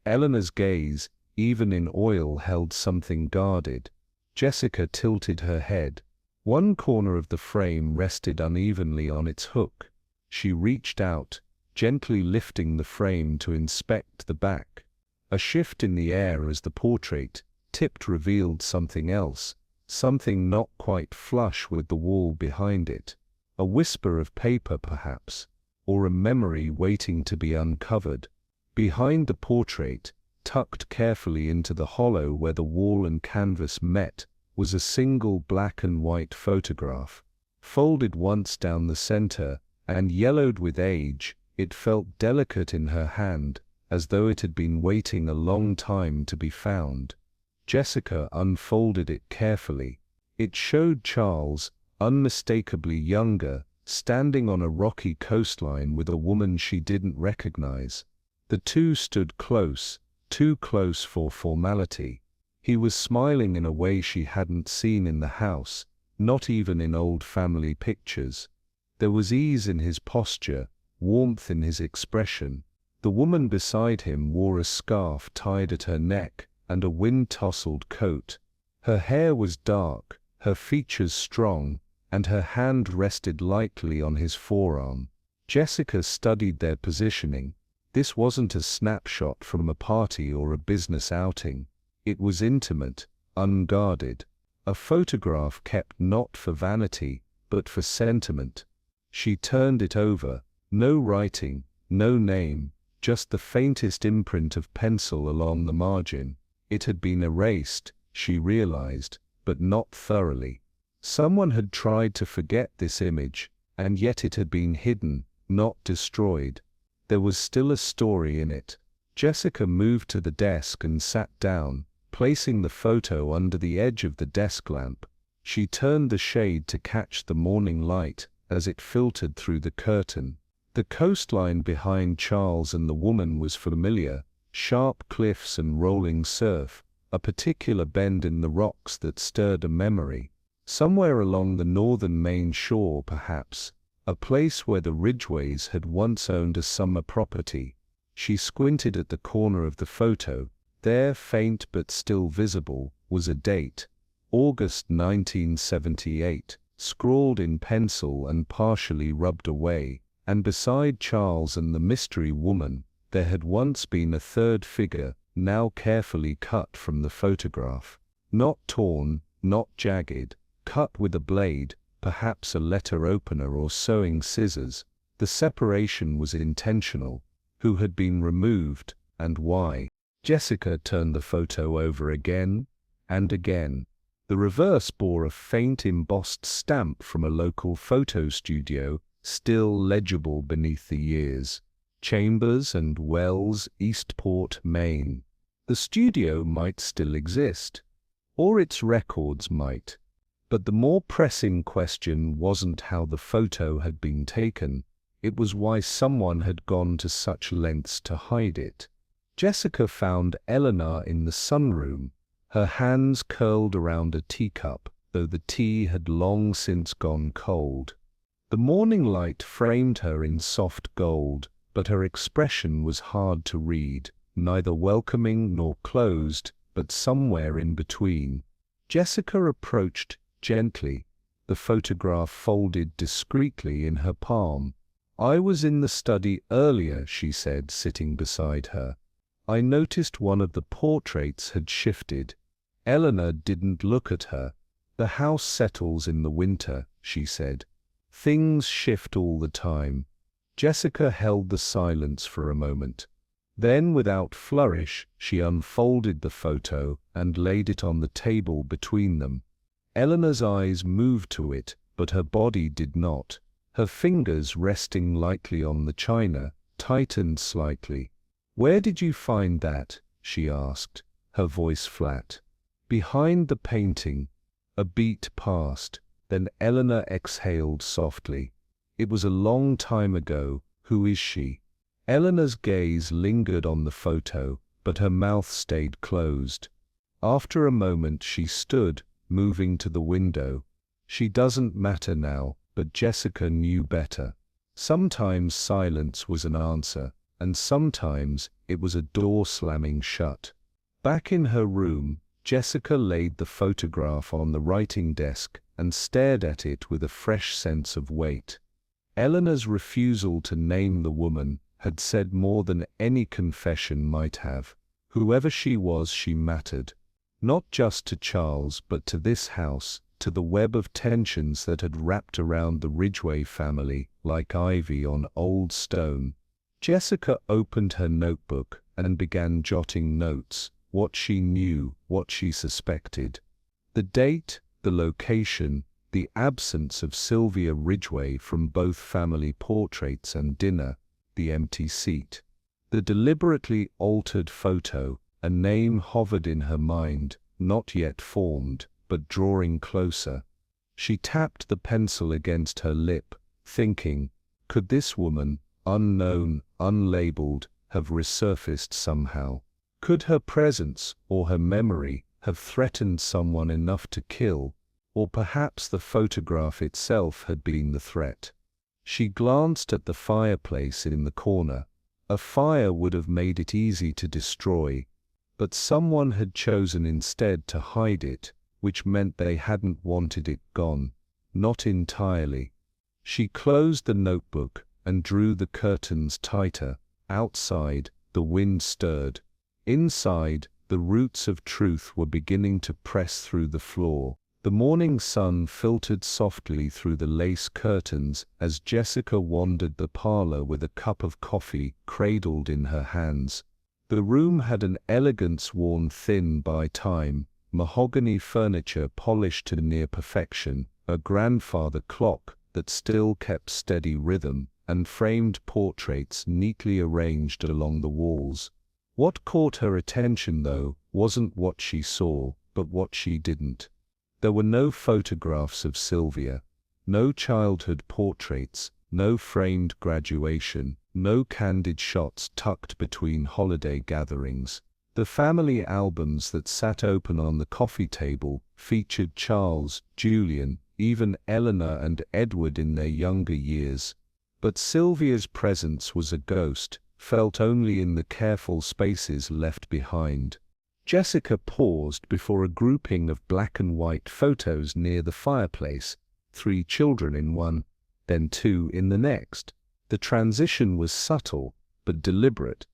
Eleanor's gaze, even in oil, held something guarded. Jessica tilted her head. One corner of the frame rested unevenly on its hook. She reached out, gently lifting the frame to inspect the back. A shift in the air as the portrait tipped revealed something else, something not quite flush with the wall behind it. A whisper of paper, perhaps, or a memory waiting to be uncovered. Behind the portrait, tucked carefully into the hollow where the wall and canvas met, was a single black and white photograph. Folded once down the center, and yellowed with age, it felt delicate in her hand, as though it had been waiting a long time to be found. Jessica unfolded it carefully. It showed Charles, unmistakably younger, standing on a rocky coastline with a woman she didn't recognize. The two stood close, too close for formality. He was smiling in a way she hadn't seen in the house, not even in old family pictures. There was ease in his posture, warmth in his expression. The woman beside him wore a scarf tied at her neck and a wind-tousled coat. Her hair was dark, her features strong, and her hand rested lightly on his forearm. Jessica studied their positioning. This wasn't a snapshot from a party or a business outing. It was intimate, unguarded. A photograph kept not for vanity, but for sentiment. She turned it over. No writing, no name, just the faintest imprint of pencil along the margin. It had been erased, she realized, but not thoroughly. Someone had tried to forget this image, and yet it had been hidden, not destroyed. There was still a story in it. Jessica moved to the desk and sat down, placing the photo under the edge of the desk lamp. She turned the shade to catch the morning light as it filtered through the curtain. The coastline behind Charles and the woman was familiar, sharp cliffs and rolling surf, a particular bend in the rocks that stirred a memory. Somewhere along the northern Maine shore, perhaps, a place where the Ridgways had once owned a summer property. She squinted at the corner of the photo. There, faint but still visible, was a date, August 1978, scrawled in pencil and partially rubbed away, and beside Charles and the mystery woman, there had once been a third figure, now carefully cut from the photograph. Not torn, not jagged, cut with a blade, perhaps a letter opener or sewing scissors. The separation was intentional. Who had been removed, and why? Jessica turned the photo over again and again. The reverse bore a faint embossed stamp from a local photo studio, still legible beneath the years. Chambers and Wells, Eastport, Maine. The studio might still exist, or its records might. But the more pressing question wasn't how the photo had been taken, it was why someone had gone to such lengths to hide it. Jessica found Eleanor in the sunroom, her hands curled around a teacup, though the tea had long since gone cold. The morning light framed her in soft gold, but her expression was hard to read, neither welcoming nor closed, but somewhere in between. Jessica approached gently, the photograph folded discreetly in her palm. "I was in the study earlier," she said, sitting beside her. "I noticed one of the portraits had shifted." Eleanor didn't look at her. "The house settles in the winter," she said. "Things shift all the time." Jessica held the silence for a moment. Then, without flourish, she unfolded the photo and laid it on the table between them. Eleanor's eyes moved to it, but her body did not. Her fingers, resting lightly on the china, tightened slightly. "Where did you find that?" she asked, her voice flat. "Behind the painting." A beat passed, then Eleanor exhaled softly. "It was a long time ago. Who is she?" Eleanor's gaze lingered on the photo, but her mouth stayed closed. After a moment she stood, moving to the window. "She doesn't matter now," but Jessica knew better. Sometimes silence was an answer, and sometimes it was a door slamming shut. Back in her room, Jessica laid the photograph on the writing desk and stared at it with a fresh sense of weight. Eleanor's refusal to name the woman had said more than any confession might have. Whoever she was, she mattered. Not just to Charles, but to this house, to the web of tensions that had wrapped around the Ridgway family like ivy on old stone. Jessica opened her notebook and began jotting notes, what she knew, what she suspected. The date, the location, the absence of Sylvia Ridgway from both family portraits and dinner, the empty seat. The deliberately altered photo, a name hovered in her mind, not yet formed, but drawing closer. She tapped the pencil against her lip, thinking, could this woman, unknown, unlabeled, have resurfaced somehow? Could her presence, or her memory, have threatened someone enough to kill? Or perhaps the photograph itself had been the threat. She glanced at the fireplace in the corner. A fire would have made it easy to destroy, but someone had chosen instead to hide it, which meant they hadn't wanted it gone. Not entirely. She closed the notebook and drew the curtains tighter. Outside, the wind stirred. Inside, the roots of truth were beginning to press through the floor. The morning sun filtered softly through the lace curtains as Jessica wandered the parlor with a cup of coffee cradled in her hands. The room had an elegance worn thin by time, mahogany furniture polished to near perfection, a grandfather clock that still kept steady rhythm, and framed portraits neatly arranged along the walls. What caught her attention, though, wasn't what she saw, but what she didn't. There were no photographs of Sylvia, no childhood portraits, no framed graduation, no candid shots tucked between holiday gatherings. The family albums that sat open on the coffee table featured Charles, Julian, even Eleanor and Edward in their younger years. But Sylvia's presence was a ghost, felt only in the careful spaces left behind. Jessica paused before a grouping of black and white photos near the fireplace, 3 children in one, then 2 in the next. The transition was subtle, but deliberate.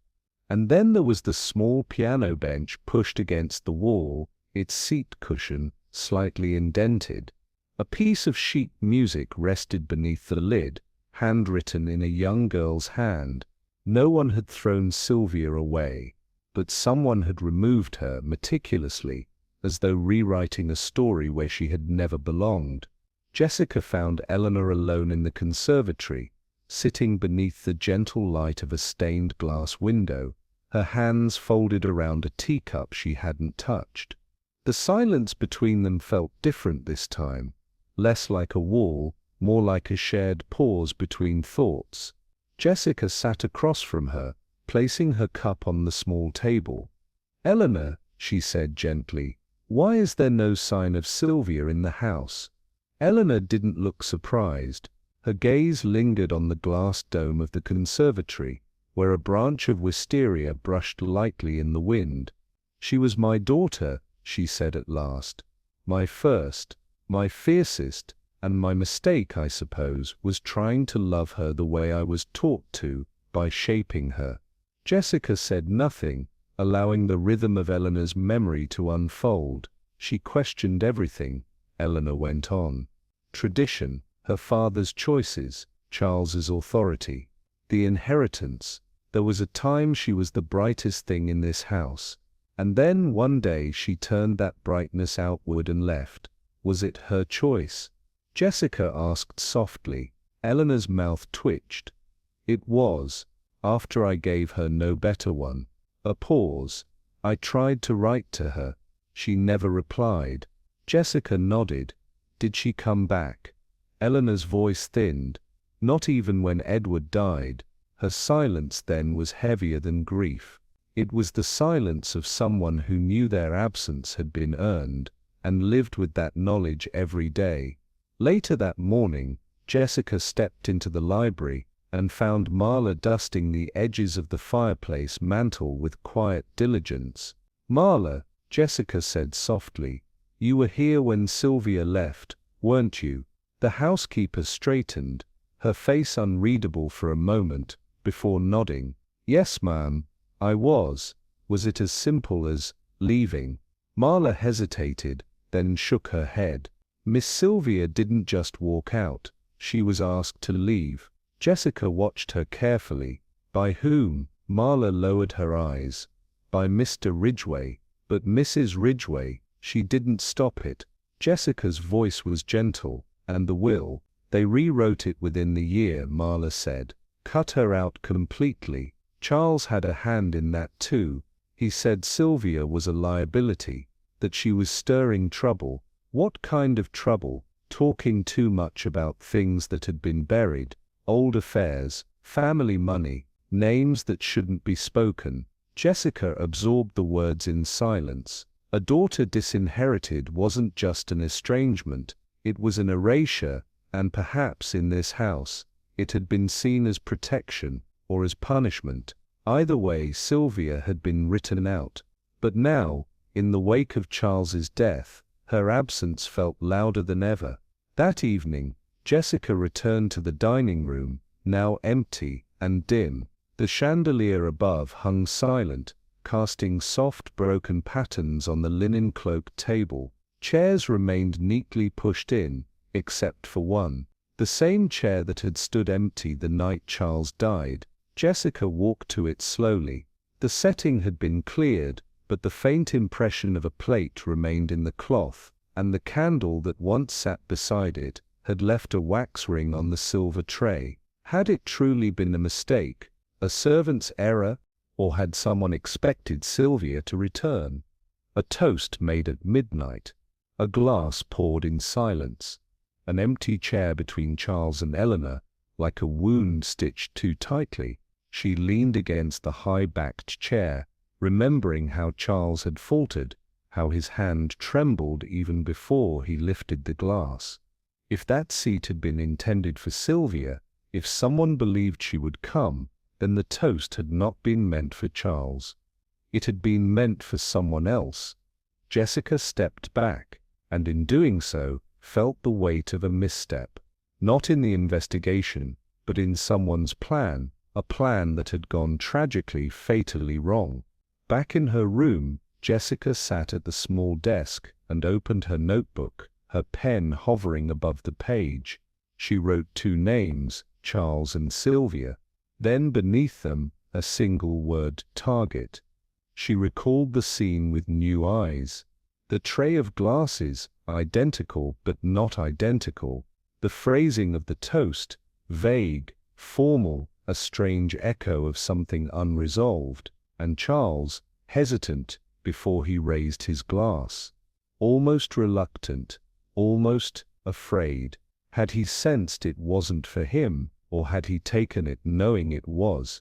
And then there was the small piano bench pushed against the wall, its seat cushion slightly indented. A piece of sheet music rested beneath the lid, handwritten in a young girl's hand. No one had thrown Sylvia away, but someone had removed her meticulously, as though rewriting a story where she had never belonged. Jessica found Eleanor alone in the conservatory, sitting beneath the gentle light of a stained glass window, her hands folded around a teacup she hadn't touched. The silence between them felt different this time, less like a wall, more like a shared pause between thoughts. Jessica sat across from her, placing her cup on the small table. "Eleanor," she said gently, "why is there no sign of Sylvia in the house?" Eleanor didn't look surprised. Her gaze lingered on the glass dome of the conservatory, where a branch of wisteria brushed lightly in the wind. "She was my daughter," she said at last. "My first, my fiercest, and my mistake, I suppose, was trying to love her the way I was taught to, by shaping her." Jessica said nothing, allowing the rhythm of Eleanor's memory to unfold. "She questioned everything," Eleanor went on. "Tradition, her father's choices, Charles's authority, the inheritance. There was a time she was the brightest thing in this house. And then one day she turned that brightness outward and left. Was it her choice?" Jessica asked softly. Eleanor's mouth twitched. "It was, after I gave her no better one." A pause. "I tried to write to her. She never replied." Jessica nodded. "Did she come back?" Eleanor's voice thinned. "Not even when Edward died." Her silence then was heavier than grief. It was the silence of someone who knew their absence had been earned, and lived with that knowledge every day. Later that morning, Jessica stepped into the library, and found Marla dusting the edges of the fireplace mantel with quiet diligence. "Marla," Jessica said softly, "you were here when Sylvia left, weren't you?" The housekeeper straightened, her face unreadable for a moment, before nodding. "Yes, ma'am, I was." Was it as simple as leaving? Marla hesitated, then shook her head. "Miss Sylvia didn't just walk out. She was asked to leave." Jessica watched her carefully. "By whom?" Marla lowered her eyes. "By Mr. Ridgway." "But Mrs. Ridgway, she didn't stop it." Jessica's voice was gentle. "And the will, they rewrote it within the year," Marla said. "Cut her out completely. Charles had a hand in that too. He said Sylvia was a liability, that she was stirring trouble." "What kind of trouble?" "Talking too much about things that had been buried, old affairs, family money, names that shouldn't be spoken." Jessica absorbed the words in silence. A daughter disinherited wasn't just an estrangement, it was an erasure, and perhaps in this house, it had been seen as protection, or as punishment. Either way, Sylvia had been written out. But now, in the wake of Charles's death, her absence felt louder than ever. That evening, Jessica returned to the dining room, now empty and dim. The chandelier above hung silent, casting soft broken patterns on the linen-cloaked table. Chairs remained neatly pushed in, except for one. The same chair that had stood empty the night Charles died. Jessica walked to it slowly. The setting had been cleared, but the faint impression of a plate remained in the cloth, and the candle that once sat beside it had left a wax ring on the silver tray. Had it truly been a mistake, a servant's error, or had someone expected Sylvia to return? A toast made at midnight. A glass poured in silence. An empty chair between Charles and Eleanor, like a wound stitched too tightly. She leaned against the high-backed chair, remembering how Charles had faltered, how his hand trembled even before he lifted the glass. If that seat had been intended for Sylvia, if someone believed she would come, then the toast had not been meant for Charles. It had been meant for someone else. Jessica stepped back, and in doing so, felt the weight of a misstep. Not in the investigation, but in someone's plan, a plan that had gone tragically, fatally wrong. Back in her room, Jessica sat at the small desk and opened her notebook, her pen hovering above the page. She wrote 2 names, Charles and Sylvia. Then beneath them, a single word, target. She recalled the scene with new eyes. The tray of glasses, identical but not identical. The phrasing of the toast, vague, formal, a strange echo of something unresolved. And Charles, hesitant, before he raised his glass. Almost reluctant, almost afraid. Had he sensed it wasn't for him, or had he taken it knowing it was?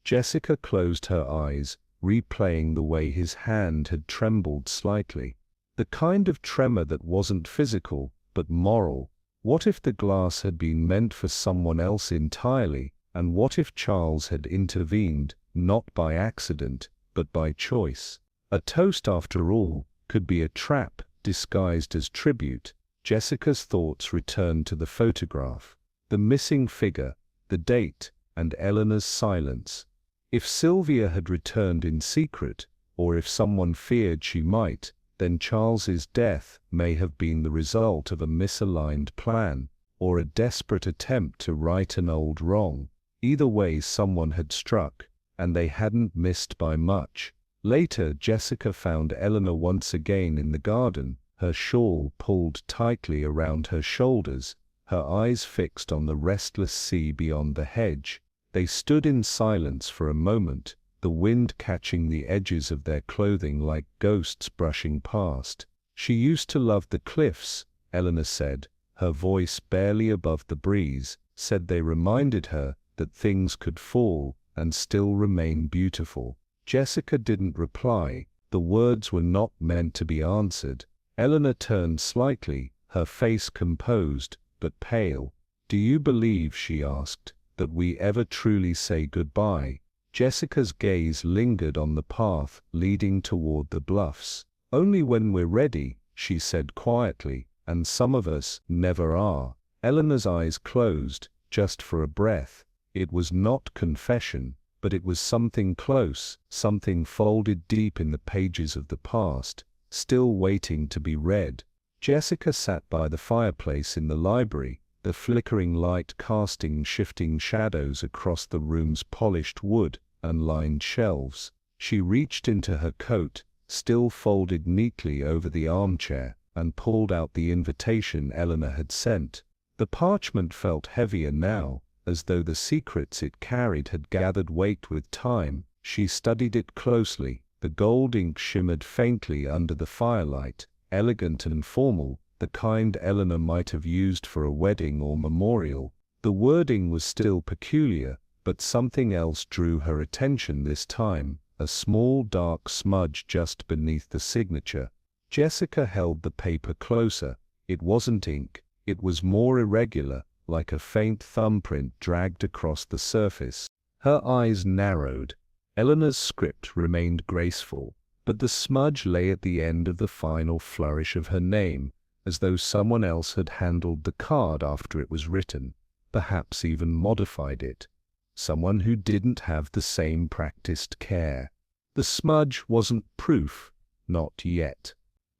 Jessica closed her eyes, replaying the way his hand had trembled slightly. The kind of tremor that wasn't physical, but moral. What if the glass had been meant for someone else entirely, and what if Charles had intervened, not by accident, but by choice? A toast, after all, could be a trap disguised as tribute. Jessica's thoughts returned to the photograph, the missing figure, the date, and Eleanor's silence. If Sylvia had returned in secret, or if someone feared she might, then Charles's death may have been the result of a misaligned plan, or a desperate attempt to right an old wrong. Either way, someone had struck, and they hadn't missed by much. Later, Jessica found Eleanor once again in the garden, her shawl pulled tightly around her shoulders, her eyes fixed on the restless sea beyond the hedge. They stood in silence for a moment, the wind catching the edges of their clothing like ghosts brushing past. She used to love the cliffs, Eleanor said, her voice barely above the breeze, said they reminded her that things could fall and still remain beautiful. Jessica didn't reply. The words were not meant to be answered. Eleanor turned slightly, her face composed, but pale. "Do you believe," she asked, "that we ever truly say goodbye?" Jessica's gaze lingered on the path leading toward the bluffs. "Only when we're ready," she said quietly, "and some of us never are." Eleanor's eyes closed, just for a breath. It was not confession, but it was something close, something folded deep in the pages of the past, still waiting to be read. Jessica sat by the fireplace in the library, the flickering light casting shifting shadows across the room's polished wood and lined shelves. She reached into her coat, still folded neatly over the armchair, and pulled out the invitation Eleanor had sent. The parchment felt heavier now, as though the secrets it carried had gathered weight with time. She studied it closely. The gold ink shimmered faintly under the firelight, elegant and formal, the kind Eleanor might have used for a wedding or memorial. The wording was still peculiar, but something else drew her attention this time, a small dark smudge just beneath the signature. Jessica held the paper closer. It wasn't ink, it was more irregular, like a faint thumbprint dragged across the surface. Her eyes narrowed. Eleanor's script remained graceful, but the smudge lay at the end of the final flourish of her name, as though someone else had handled the card after it was written, perhaps even modified it. Someone who didn't have the same practiced care. The smudge wasn't proof, not yet,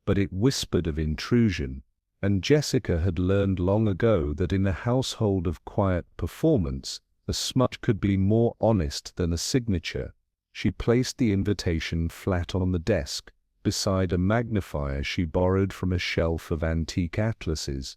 but it whispered of intrusion, and Jessica had learned long ago that in a household of quiet performance, a smudge could be more honest than a signature. She placed the invitation flat on the desk, beside a magnifier she borrowed from a shelf of antique atlases.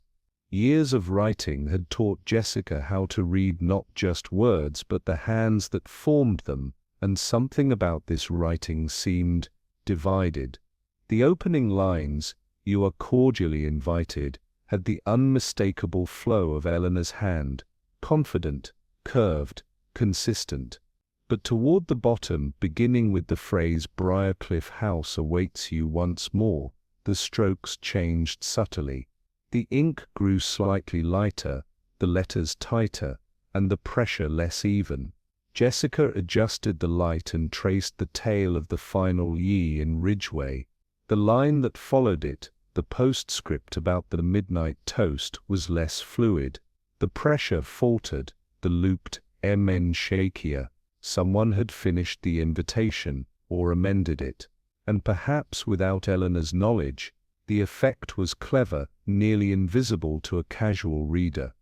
Years of writing had taught Jessica how to read not just words but the hands that formed them, and something about this writing seemed divided. The opening lines, "You are cordially invited," had the unmistakable flow of Eleanor's hand, confident, curved, consistent. But toward the bottom, beginning with the phrase "Brier House awaits you once more," the strokes changed subtly. The ink grew slightly lighter, the letters tighter, and the pressure less even. Jessica adjusted the light and traced the tail of the final "ye" in Ridgway. The line that followed it, the postscript about the midnight toast, was less fluid. The pressure faltered, the looped "mn" shakier. Someone had finished the invitation, or amended it. And perhaps without Eleanor's knowledge, the effect was clever, nearly invisible to a casual reader.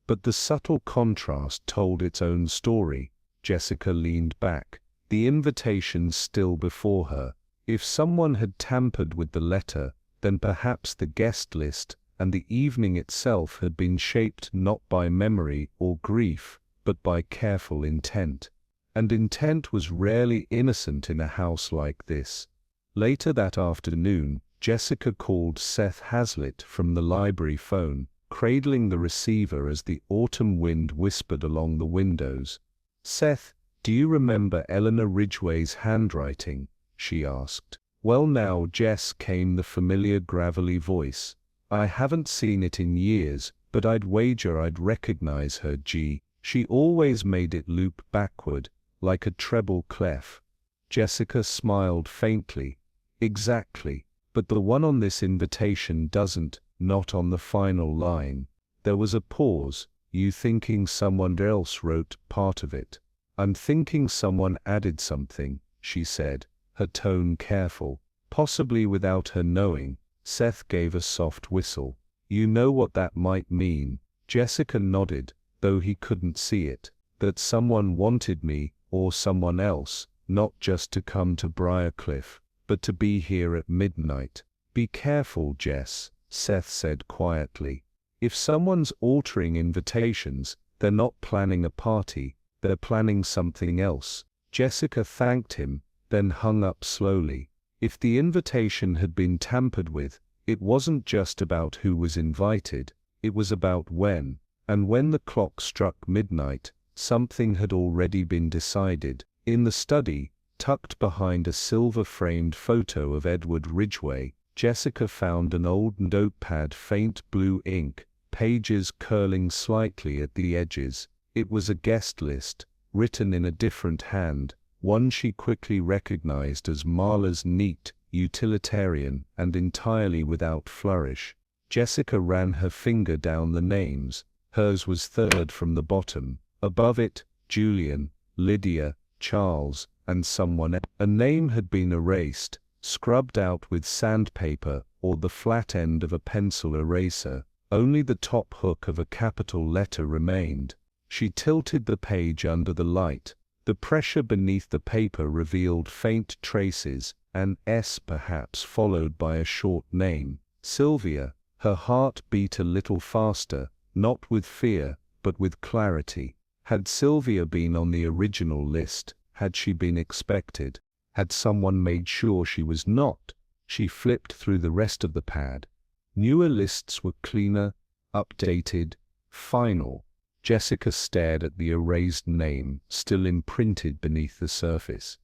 But the subtle contrast told its own story. Jessica leaned back, the invitation still before her. If someone had tampered with the letter, then perhaps the guest list and the evening itself had been shaped not by memory or grief, but by careful intent. And intent was rarely innocent in a house like this. Later that afternoon, Jessica called Seth Hazlitt from the library phone, cradling the receiver as the autumn wind whispered along the windows. "Seth, do you remember Eleanor Ridgway's handwriting?" she asked. "Well now, Jess," came the familiar gravelly voice. "I haven't seen it in years, but I'd wager I'd recognize her. She always made it loop backward, like a treble clef." Jessica smiled faintly. "Exactly. But the one on this invitation doesn't, not on the final line." There was a pause. "You thinking someone else wrote part of it?" "I'm thinking someone added something," she said, her tone careful. Possibly without her knowing, Seth gave a soft whistle. "You know what that might mean?" Jessica nodded, though he couldn't see it. "That someone wanted me, or someone else, not just to come to Briarcliff, but to be here at midnight." "Be careful, Jess," Seth said quietly. "If someone's altering invitations, they're not planning a party, they're planning something else." Jessica thanked him, then hung up slowly. If the invitation had been tampered with, it wasn't just about who was invited, it was about when. And when the clock struck midnight, something had already been decided. In the study, tucked behind a silver-framed photo of Edward Ridgway, Jessica found an old notepad, faint blue ink, pages curling slightly at the edges. It was a guest list, written in a different hand, one she quickly recognized as Marla's, neat, utilitarian, and entirely without flourish. Jessica ran her finger down the names. Hers was third from the bottom. Above it, Julian, Lydia, Charles, and someone else. A name had been erased, scrubbed out with sandpaper or the flat end of a pencil eraser. Only the top hook of a capital letter remained. She tilted the page under the light. The pressure beneath the paper revealed faint traces, an S perhaps followed by a short name. Sylvia. Her heart beat a little faster, not with fear, but with clarity. Had Sylvia been on the original list? Had she been expected? Had someone made sure she was not? She flipped through the rest of the pad. Newer lists were cleaner, updated, final. Jessica stared at the erased name, still imprinted beneath the surface.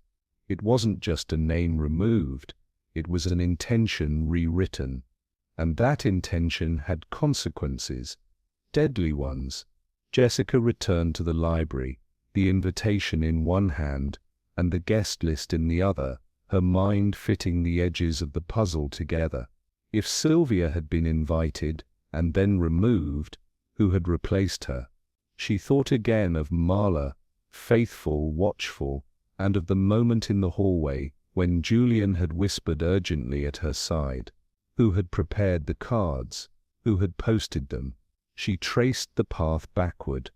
It wasn't just a name removed, it was an intention rewritten. And that intention had consequences, deadly ones. Jessica returned to the library, the invitation in one hand, and the guest list in the other, her mind fitting the edges of the puzzle together. If Sylvia had been invited, and then removed, who had replaced her? She thought again of Marla, faithful, watchful, and of the moment in the hallway, when Julian had whispered urgently at her side. Who had prepared the cards? Who had posted them? She traced the path backward.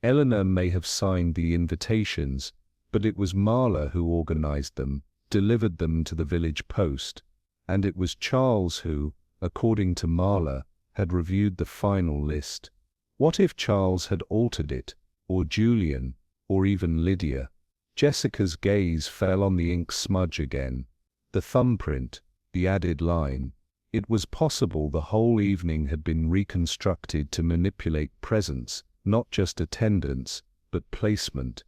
Eleanor may have signed the invitations, but it was Marla who organized them, delivered them to the village post. And it was Charles who, according to Marla, had reviewed the final list. What if Charles had altered it, or Julian, or even Lydia? Jessica's gaze fell on the ink smudge again. The thumbprint, the added line. It was possible the whole evening had been reconstructed to manipulate presence, not just attendance, but placement.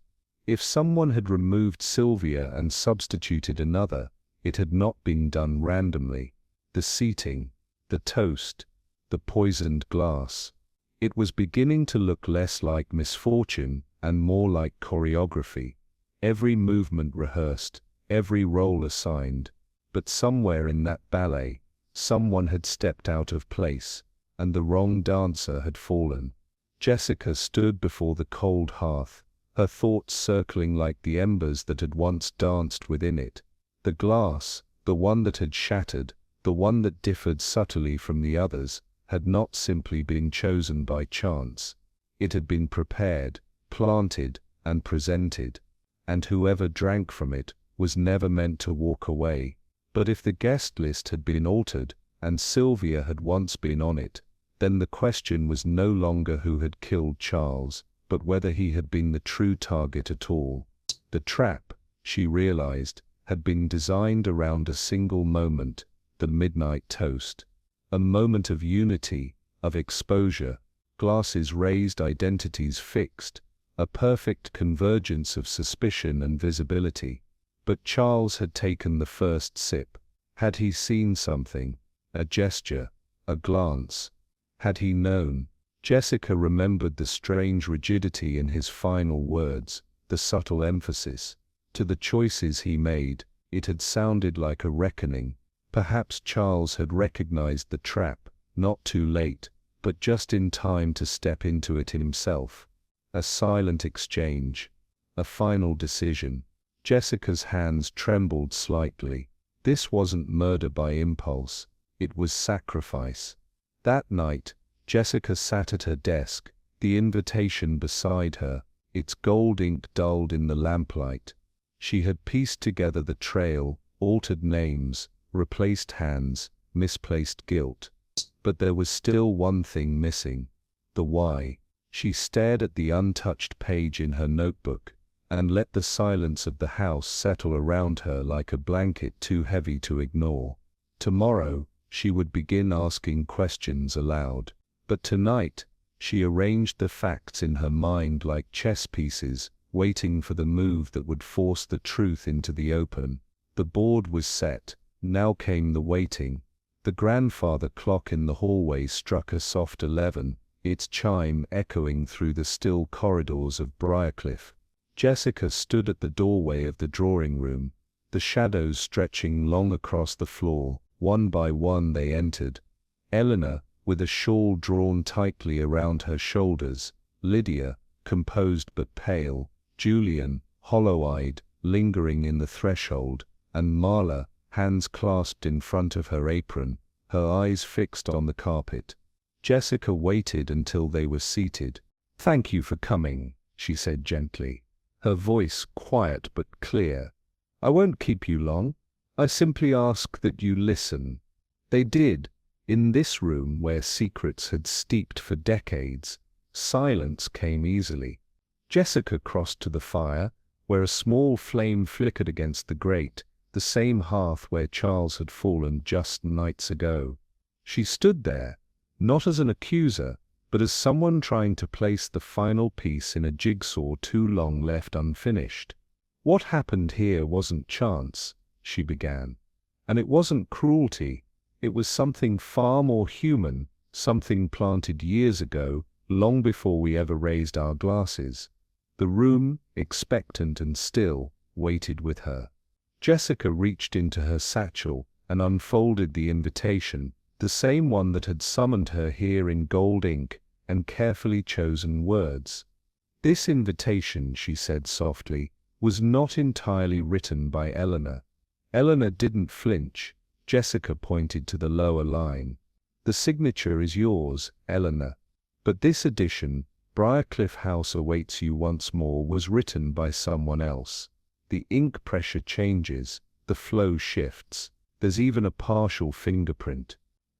If someone had removed Sylvia and substituted another, it had not been done randomly. The seating, the toast, the poisoned glass. It was beginning to look less like misfortune and more like choreography. Every movement rehearsed, every role assigned. But somewhere in that ballet, someone had stepped out of place, and the wrong dancer had fallen. Jessica stood before the cold hearth, her thoughts circling like the embers that had once danced within it. The glass, the one that had shattered, the one that differed subtly from the others, had not simply been chosen by chance. It had been prepared, planted, and presented, and whoever drank from it was never meant to walk away. But if the guest list had been altered, and Sylvia had once been on it, then the question was no longer who had killed Charles, but whether he had been the true target at all. The trap, she realized, had been designed around a single moment, the midnight toast. A moment of unity, of exposure, glasses raised, identities fixed, a perfect convergence of suspicion and visibility. But Charles had taken the first sip. Had he seen something? A gesture? A glance? Had he known? Jessica remembered the strange rigidity in his final words, the subtle emphasis. To the choices he made, it had sounded like a reckoning. Perhaps Charles had recognized the trap, not too late, but just in time to step into it himself. A silent exchange. A final decision. Jessica's hands trembled slightly. This wasn't murder by impulse. It was sacrifice. That night, Jessica sat at her desk, the invitation beside her, its gold ink dulled in the lamplight. She had pieced together the trail, altered names, replaced hands, misplaced guilt. But there was still one thing missing. The why. She stared at the untouched page in her notebook, and let the silence of the house settle around her like a blanket too heavy to ignore. Tomorrow, she would begin asking questions aloud. But tonight, she arranged the facts in her mind like chess pieces, waiting for the move that would force the truth into the open. The board was set. Now came the waiting. The grandfather clock in the hallway struck a soft 11, its chime echoing through the still corridors of Brier. Jessica stood at the doorway of the drawing room, the shadows stretching long across the floor. One by one they entered. Eleanor, with a shawl drawn tightly around her shoulders, Lydia, composed but pale, Julian, hollow-eyed, lingering in the threshold, and Marla, hands clasped in front of her apron, her eyes fixed on the carpet. Jessica waited until they were seated. "Thank you for coming," she said gently, her voice quiet but clear. "I won't keep you long. I simply ask that you listen." They did. In this room where secrets had steeped for decades, silence came easily. Jessica crossed to the fire, where a small flame flickered against the grate, the same hearth where Charles had fallen just nights ago. She stood there, not as an accuser, but as someone trying to place the final piece in a jigsaw too long left unfinished. "What happened here wasn't chance," she began. "And it wasn't cruelty. It was something far more human, something planted years ago, long before we ever raised our glasses." The room, expectant and still, waited with her. Jessica reached into her satchel and unfolded the invitation, the same one that had summoned her here in gold ink and carefully chosen words. "This invitation," she said softly, "was not entirely written by Eleanor." Eleanor didn't flinch. Jessica pointed to the lower line. "The signature is yours, Eleanor. But this edition, Briarcliff House Awaits You Once More, was written by someone else. The ink pressure changes, the flow shifts, there's even a partial fingerprint.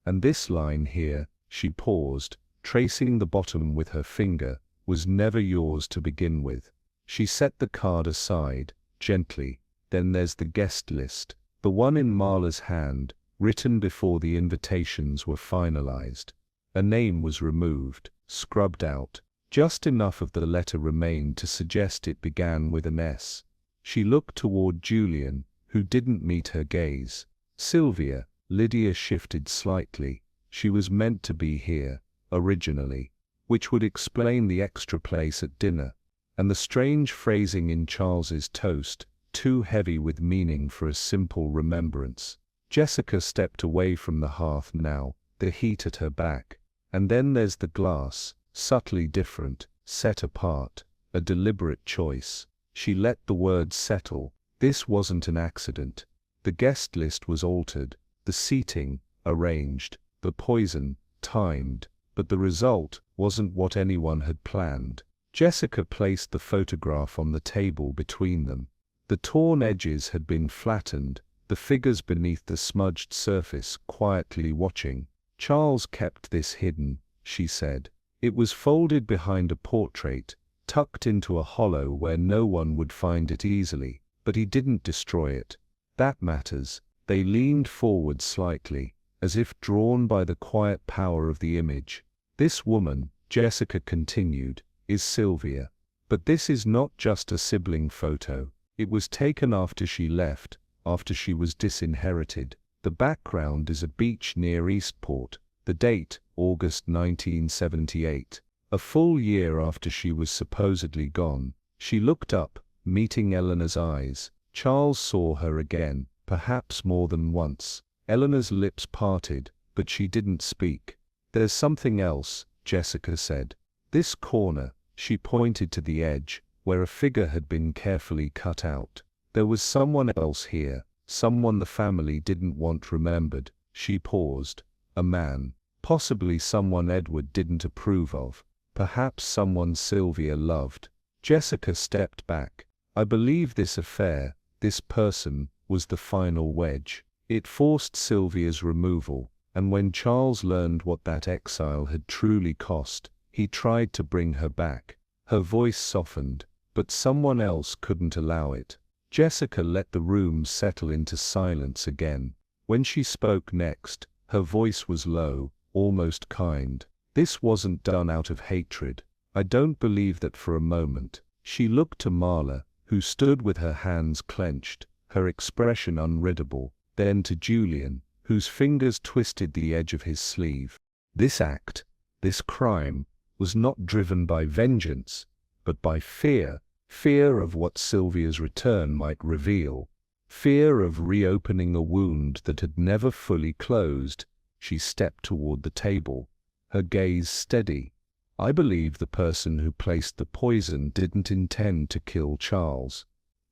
And this line here," she paused, tracing the bottom with her finger, "was never yours to begin with." She set the card aside, gently. "Then there's the guest list. The one in Marla's hand, written before the invitations were finalized." A name was removed, scrubbed out. Just enough of the letter remained to suggest it began with an S. She looked toward Julian, who didn't meet her gaze. Sylvia, Lydia shifted slightly. She was meant to be here, originally, which would explain the extra place at dinner, and the strange phrasing in Charles's toast, too heavy with meaning for a simple remembrance. Jessica stepped away from the hearth now, the heat at her back. And then there's the glass, subtly different, set apart, a deliberate choice. She let the words settle. This wasn't an accident. The guest list was altered, the seating, arranged, the poison, timed, but the result wasn't what anyone had planned. Jessica placed the photograph on the table between them. The torn edges had been flattened, the figures beneath the smudged surface quietly watching. Charles kept this hidden, she said. It was folded behind a portrait, tucked into a hollow where no one would find it easily, but he didn't destroy it. That matters. They leaned forward slightly, as if drawn by the quiet power of the image. This woman, Jessica continued, is Sylvia. But this is not just a sibling photo. It was taken after she left, after she was disinherited. The background is a beach near Eastport. The date, August 1978. A full year after she was supposedly gone. She looked up, meeting Eleanor's eyes. Charles saw her again, perhaps more than once. Eleanor's lips parted, but she didn't speak. There's something else, Jessica said. This corner, she pointed to the edge, where a figure had been carefully cut out. There was someone else here, someone the family didn't want remembered. She paused. A man. Possibly someone Edward didn't approve of. Perhaps someone Sylvia loved. Jessica stepped back. I believe this affair, this person, was the final wedge. It forced Sylvia's removal, and when Charles learned what that exile had truly cost, he tried to bring her back. Her voice softened, but someone else couldn't allow it. Jessica let the room settle into silence again. When she spoke next, her voice was low, almost kind. This wasn't done out of hatred. I don't believe that for a moment. She looked to Marla, who stood with her hands clenched, her expression unreadable, then to Julian, whose fingers twisted the edge of his sleeve. This act, this crime, was not driven by vengeance, but by fear. Fear of what Sylvia's return might reveal. Fear of reopening a wound that had never fully closed. She stepped toward the table, her gaze steady. I believe the person who placed the poison didn't intend to kill Charles.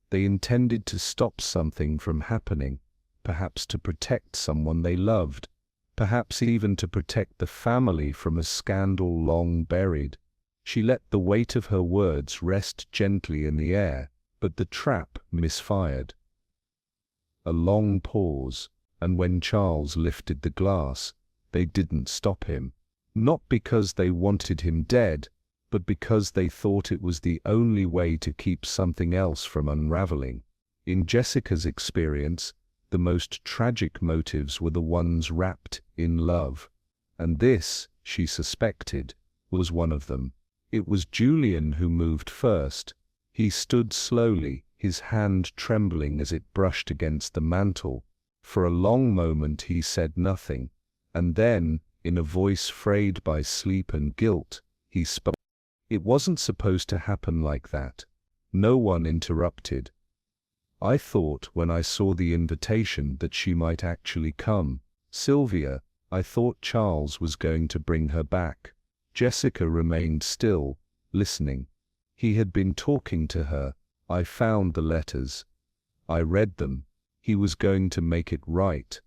They intended to stop something from happening, perhaps to protect someone they loved, perhaps even to protect the family from a scandal long buried. She let the weight of her words rest gently in the air, but the trap misfired. A long pause, and when Charles lifted the glass, they didn't stop him. Not because they wanted him dead, but because they thought it was the only way to keep something else from unraveling. In Jessica's experience, the most tragic motives were the ones wrapped in love. And this, she suspected, was one of them. It was Julian who moved first. He stood slowly, his hand trembling as it brushed against the mantel. For a long moment he said nothing, and then, in a voice frayed by sleep and guilt, he spoke. It wasn't supposed to happen like that. No one interrupted. I thought when I saw the invitation that she might actually come. Sylvia, I thought Charles was going to bring her back. Jessica remained still, listening. He had been talking to her. I found the letters. I read them. He was going to make it right.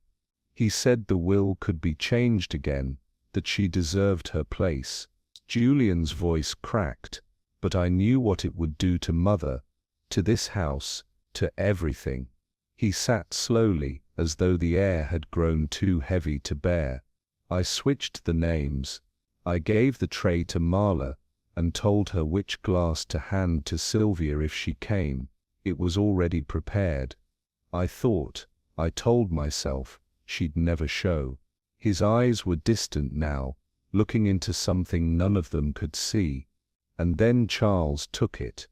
He said the will could be changed again, that she deserved her place. Julian's voice cracked, but I knew what it would do to Mother, to this house, to everything. He sat slowly, as though the air had grown too heavy to bear. I switched the names. I gave the tray to Marla, and told her which glass to hand to Sylvia if she came. It was already prepared. I told myself, she'd never show. His eyes were distant now, looking into something none of them could see. And then Charles took it.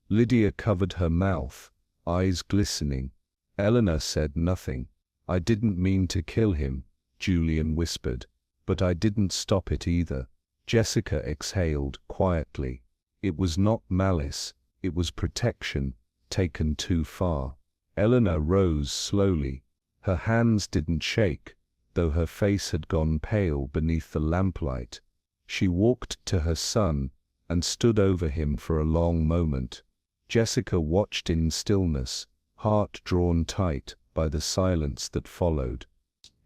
Lydia covered her mouth, eyes glistening. Eleanor said nothing. I didn't mean to kill him, Julian whispered. But I didn't stop it either. Jessica exhaled quietly. It was not malice, it was protection, taken too far. Eleanor rose slowly. Her hands didn't shake, though her face had gone pale beneath the lamplight. She walked to her son and stood over him for a long moment. Jessica watched in stillness, heart drawn tight by the silence that followed.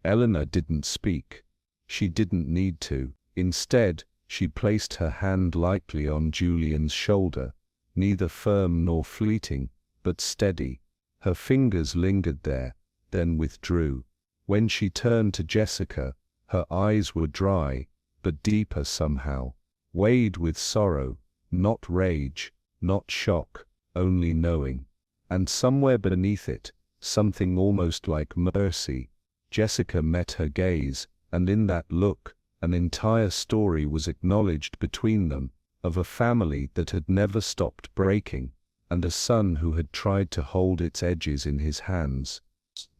Eleanor didn't speak. She didn't need to. Instead, she placed her hand lightly on Julian's shoulder, neither firm nor fleeting, but steady. Her fingers lingered there, then withdrew. When she turned to Jessica, her eyes were dry, but deeper somehow, weighed with sorrow, not rage, not shock, only knowing. And somewhere beneath it, something almost like mercy. Jessica met her gaze, and in that look, an entire story was acknowledged between them, of a family that had never stopped breaking, and a son who had tried to hold its edges in his hands.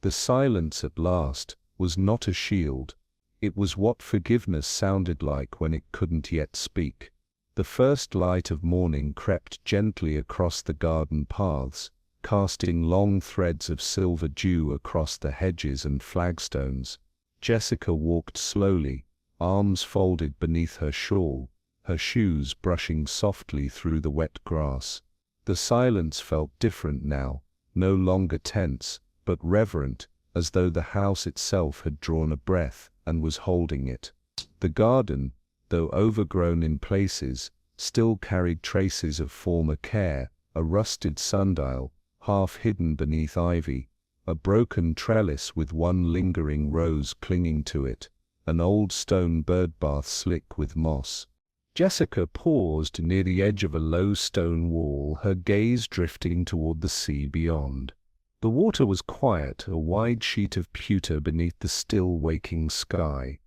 The silence at last was not a shield. It was what forgiveness sounded like when it couldn't yet speak. The first light of morning crept gently across the garden paths, casting long threads of silver dew across the hedges and flagstones. Jessica walked slowly, arms folded beneath her shawl, her shoes brushing softly through the wet grass. The silence felt different now, no longer tense, but reverent, as though the house itself had drawn a breath and was holding it. The garden, though overgrown in places, still carried traces of former care, a rusted sundial, half hidden beneath ivy, a broken trellis with one lingering rose clinging to it, an old stone birdbath slick with moss. Jessica paused near the edge of a low stone wall, her gaze drifting toward the sea beyond. The water was quiet, a wide sheet of pewter beneath the still waking sky.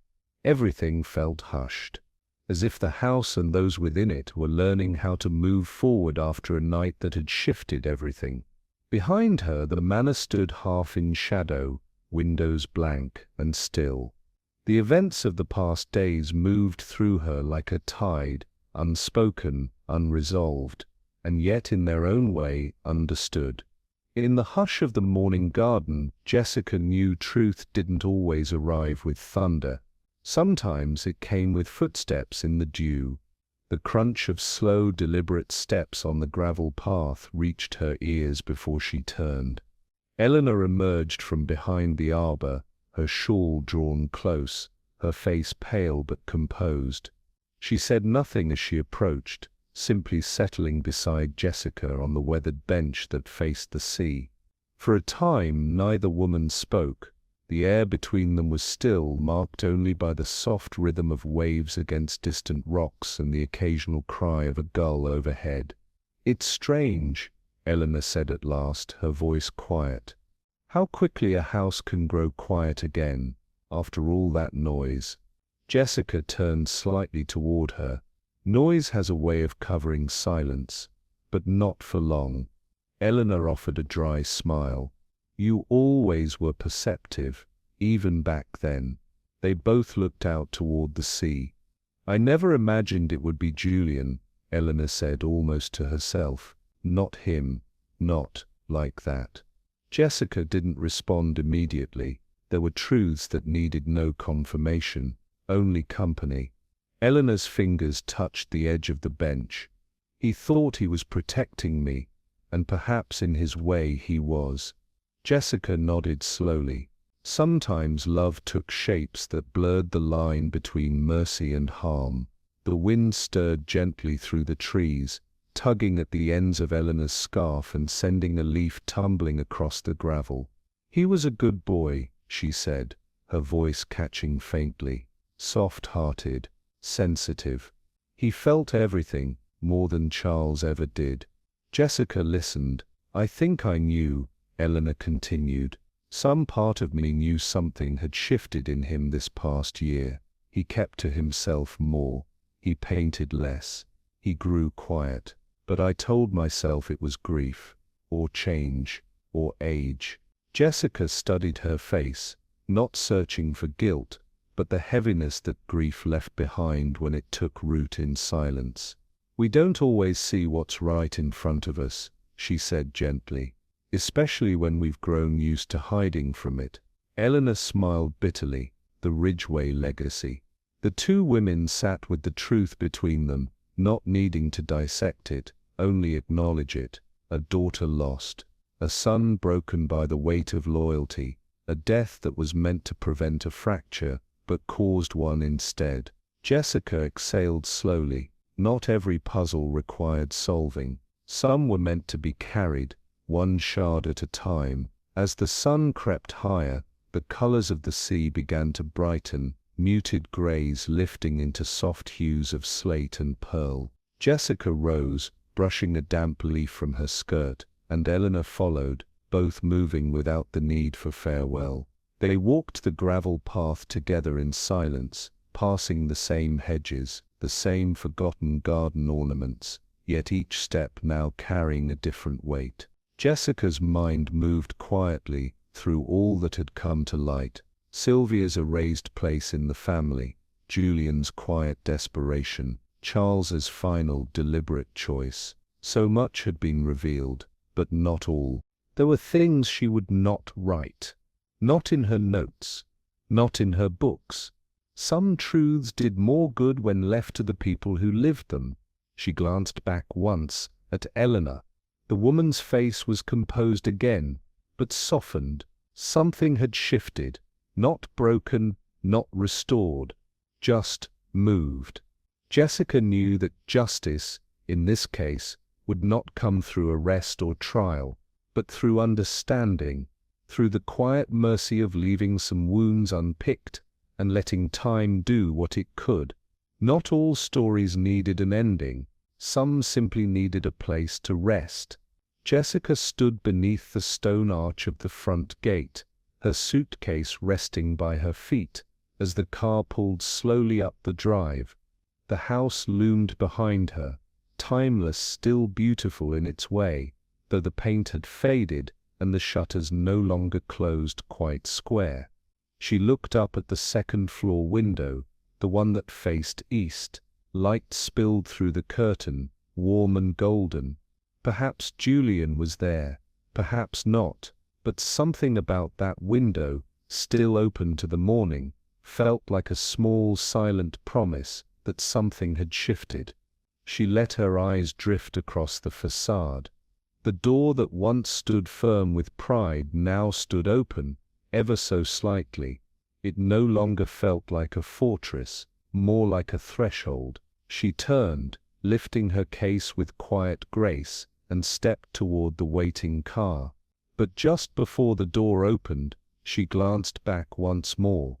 Everything felt hushed, as if the house and those within it were learning how to move forward after a night that had shifted everything. Behind her the manor stood half in shadow, windows blank and still. The events of the past days moved through her like a tide, unspoken, unresolved, and yet in their own way understood. In the hush of the morning garden, Jessica knew truth didn't always arrive with thunder. Sometimes it came with footsteps in the dew. The crunch of slow, deliberate steps on the gravel path reached her ears before she turned. Eleanor emerged from behind the arbor, her shawl drawn close, her face pale but composed. She said nothing as she approached, simply settling beside Jessica on the weathered bench that faced the sea. For a time neither woman spoke. The air between them was still, marked only by the soft rhythm of waves against distant rocks and the occasional cry of a gull overhead. "It's strange," Eleanor said at last, her voice quiet. "How quickly a house can grow quiet again, after all that noise." Jessica turned slightly toward her. Noise has a way of covering silence, but not for long. Eleanor offered a dry smile. "You always were perceptive, even back then." They both looked out toward the sea. "I never imagined it would be Julian," Eleanor said almost to herself. "Not him, not like that." Jessica didn't respond immediately. There were truths that needed no confirmation, only company. Eleanor's fingers touched the edge of the bench. "He thought he was protecting me, and perhaps in his way he was." Jessica nodded slowly. Sometimes love took shapes that blurred the line between mercy and harm. The wind stirred gently through the trees, tugging at the ends of Eleanor's scarf and sending a leaf tumbling across the gravel. "He was a good boy," she said, her voice catching faintly. "Soft-hearted, sensitive. He felt everything, more than Charles ever did." Jessica listened. "I think I knew," Eleanor continued. "Some part of me knew something had shifted in him this past year. He kept to himself more. He painted less. He grew quiet. But I told myself it was grief, or change, or age. Jessica studied her face, not searching for guilt, but the heaviness that grief left behind when it took root in silence. We don't always see what's right in front of us, she said gently, especially when we've grown used to hiding from it. Eleanor smiled bitterly, the Ridgway legacy. The two women sat with the truth between them, not needing to dissect it, only acknowledge it. A daughter lost, a son broken by the weight of loyalty, a death that was meant to prevent a fracture, but caused one instead. Jessica exhaled slowly. Not every puzzle required solving. Some were meant to be carried, one shard at a time. As the sun crept higher, the colors of the sea began to brighten, muted grays lifting into soft hues of slate and pearl. Jessica rose, brushing a damp leaf from her skirt, and Eleanor followed, both moving without the need for farewell. They walked the gravel path together in silence, passing the same hedges, the same forgotten garden ornaments, yet each step now carrying a different weight. Jessica's mind moved quietly through all that had come to light: Sylvia's erased place in the family, Julian's quiet desperation, Charles's final deliberate choice. So much had been revealed, but not all. There were things she would not write. Not in her notes. Not in her books. Some truths did more good when left to the people who lived them. She glanced back once at Eleanor. The woman's face was composed again, but softened. Something had shifted. Not broken, not restored. Just moved. Jessica knew that justice, in this case, would not come through arrest or trial, but through understanding, through the quiet mercy of leaving some wounds unpicked and letting time do what it could. Not all stories needed an ending. Some simply needed a place to rest. Jessica stood beneath the stone arch of the front gate, her suitcase resting by her feet, as the car pulled slowly up the drive. The house loomed behind her, timeless, still beautiful in its way, though the paint had faded and the shutters no longer closed quite square. She looked up at the second-floor window, the one that faced east. Light spilled through the curtain, warm and golden. Perhaps Julian was there, perhaps not, but something about that window, still open to the morning, felt like a small silent promise that something had shifted. She let her eyes drift across the facade. The door that once stood firm with pride now stood open, ever so slightly. It no longer felt like a fortress, more like a threshold. She turned, lifting her case with quiet grace, and stepped toward the waiting car. But just before the door opened, she glanced back once more.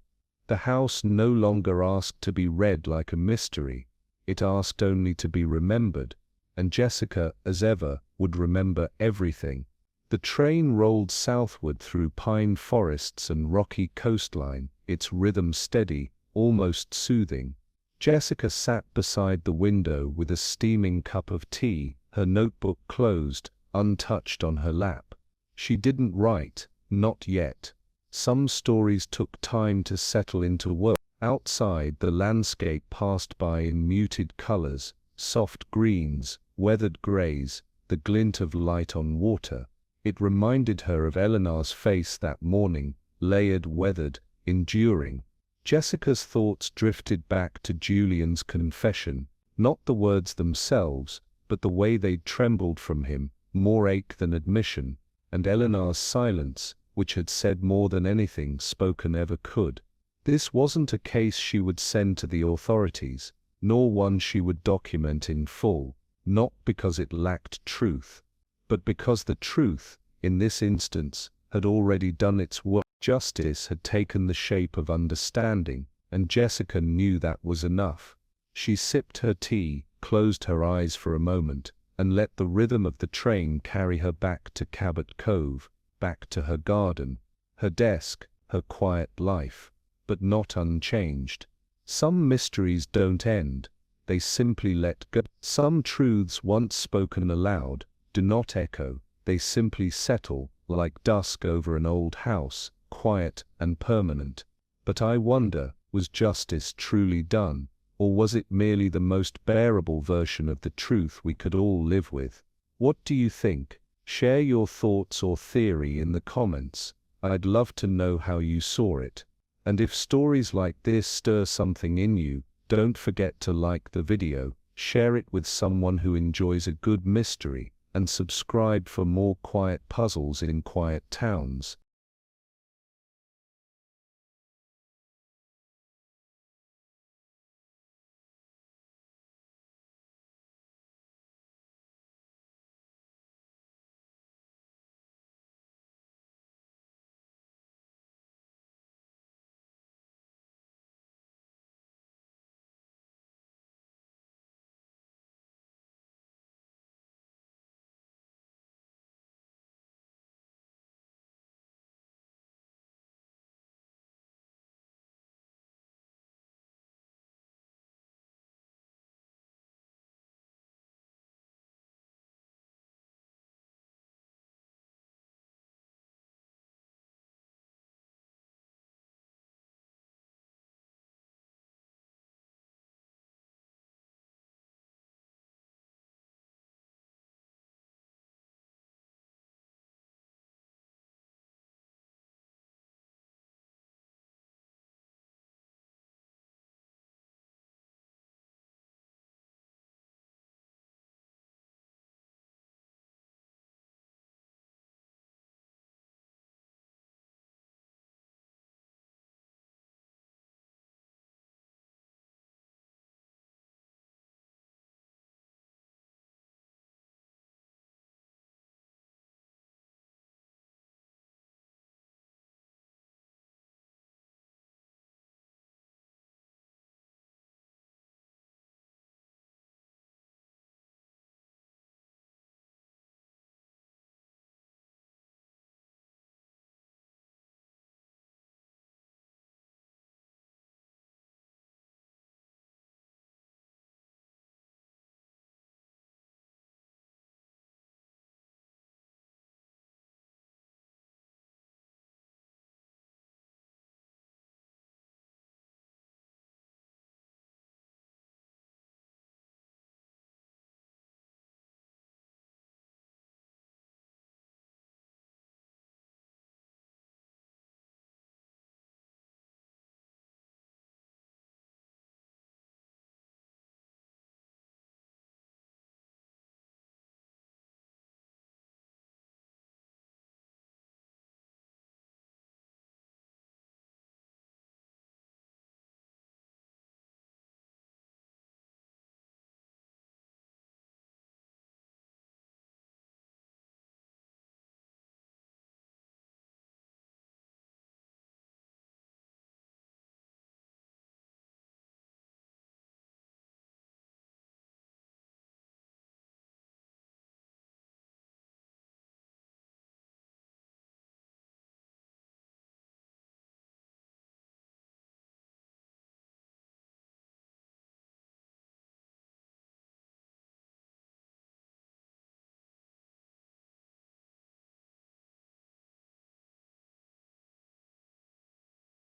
The house no longer asked to be read like a mystery. It asked only to be remembered, and Jessica, as ever, would remember everything. The train rolled southward through pine forests and rocky coastline, its rhythm steady, almost soothing. Jessica sat beside the window with a steaming cup of tea, her notebook closed, untouched on her lap. She didn't write, not yet. Some stories took time to settle into words. Outside, the landscape passed by in muted colors, soft greens, weathered grays, the glint of light on water. It reminded her of Eleanor's face that morning, layered, weathered, enduring. Jessica's thoughts drifted back to Julian's confession, not the words themselves, but the way they trembled from him, more ache than admission, and Eleanor's silence, which had said more than anything spoken ever could. This wasn't a case she would send to the authorities, nor one she would document in full, not because it lacked truth, but because the truth, in this instance, had already done its work. Justice had taken the shape of understanding, and Jessica knew that was enough. She sipped her tea, closed her eyes for a moment, and let the rhythm of the train carry her back to Cabot Cove, back to her garden, her desk, her quiet life, but not unchanged. Some mysteries don't end, they simply let go. Some truths once spoken aloud do not echo, they simply settle, like dusk over an old house, quiet and permanent. But I wonder, was justice truly done, or was it merely the most bearable version of the truth we could all live with? What do you think? Share your thoughts or theory in the comments. I'd love to know how you saw it. And if stories like this stir something in you, don't forget to like the video, share it with someone who enjoys a good mystery, and subscribe for more quiet puzzles in quiet towns.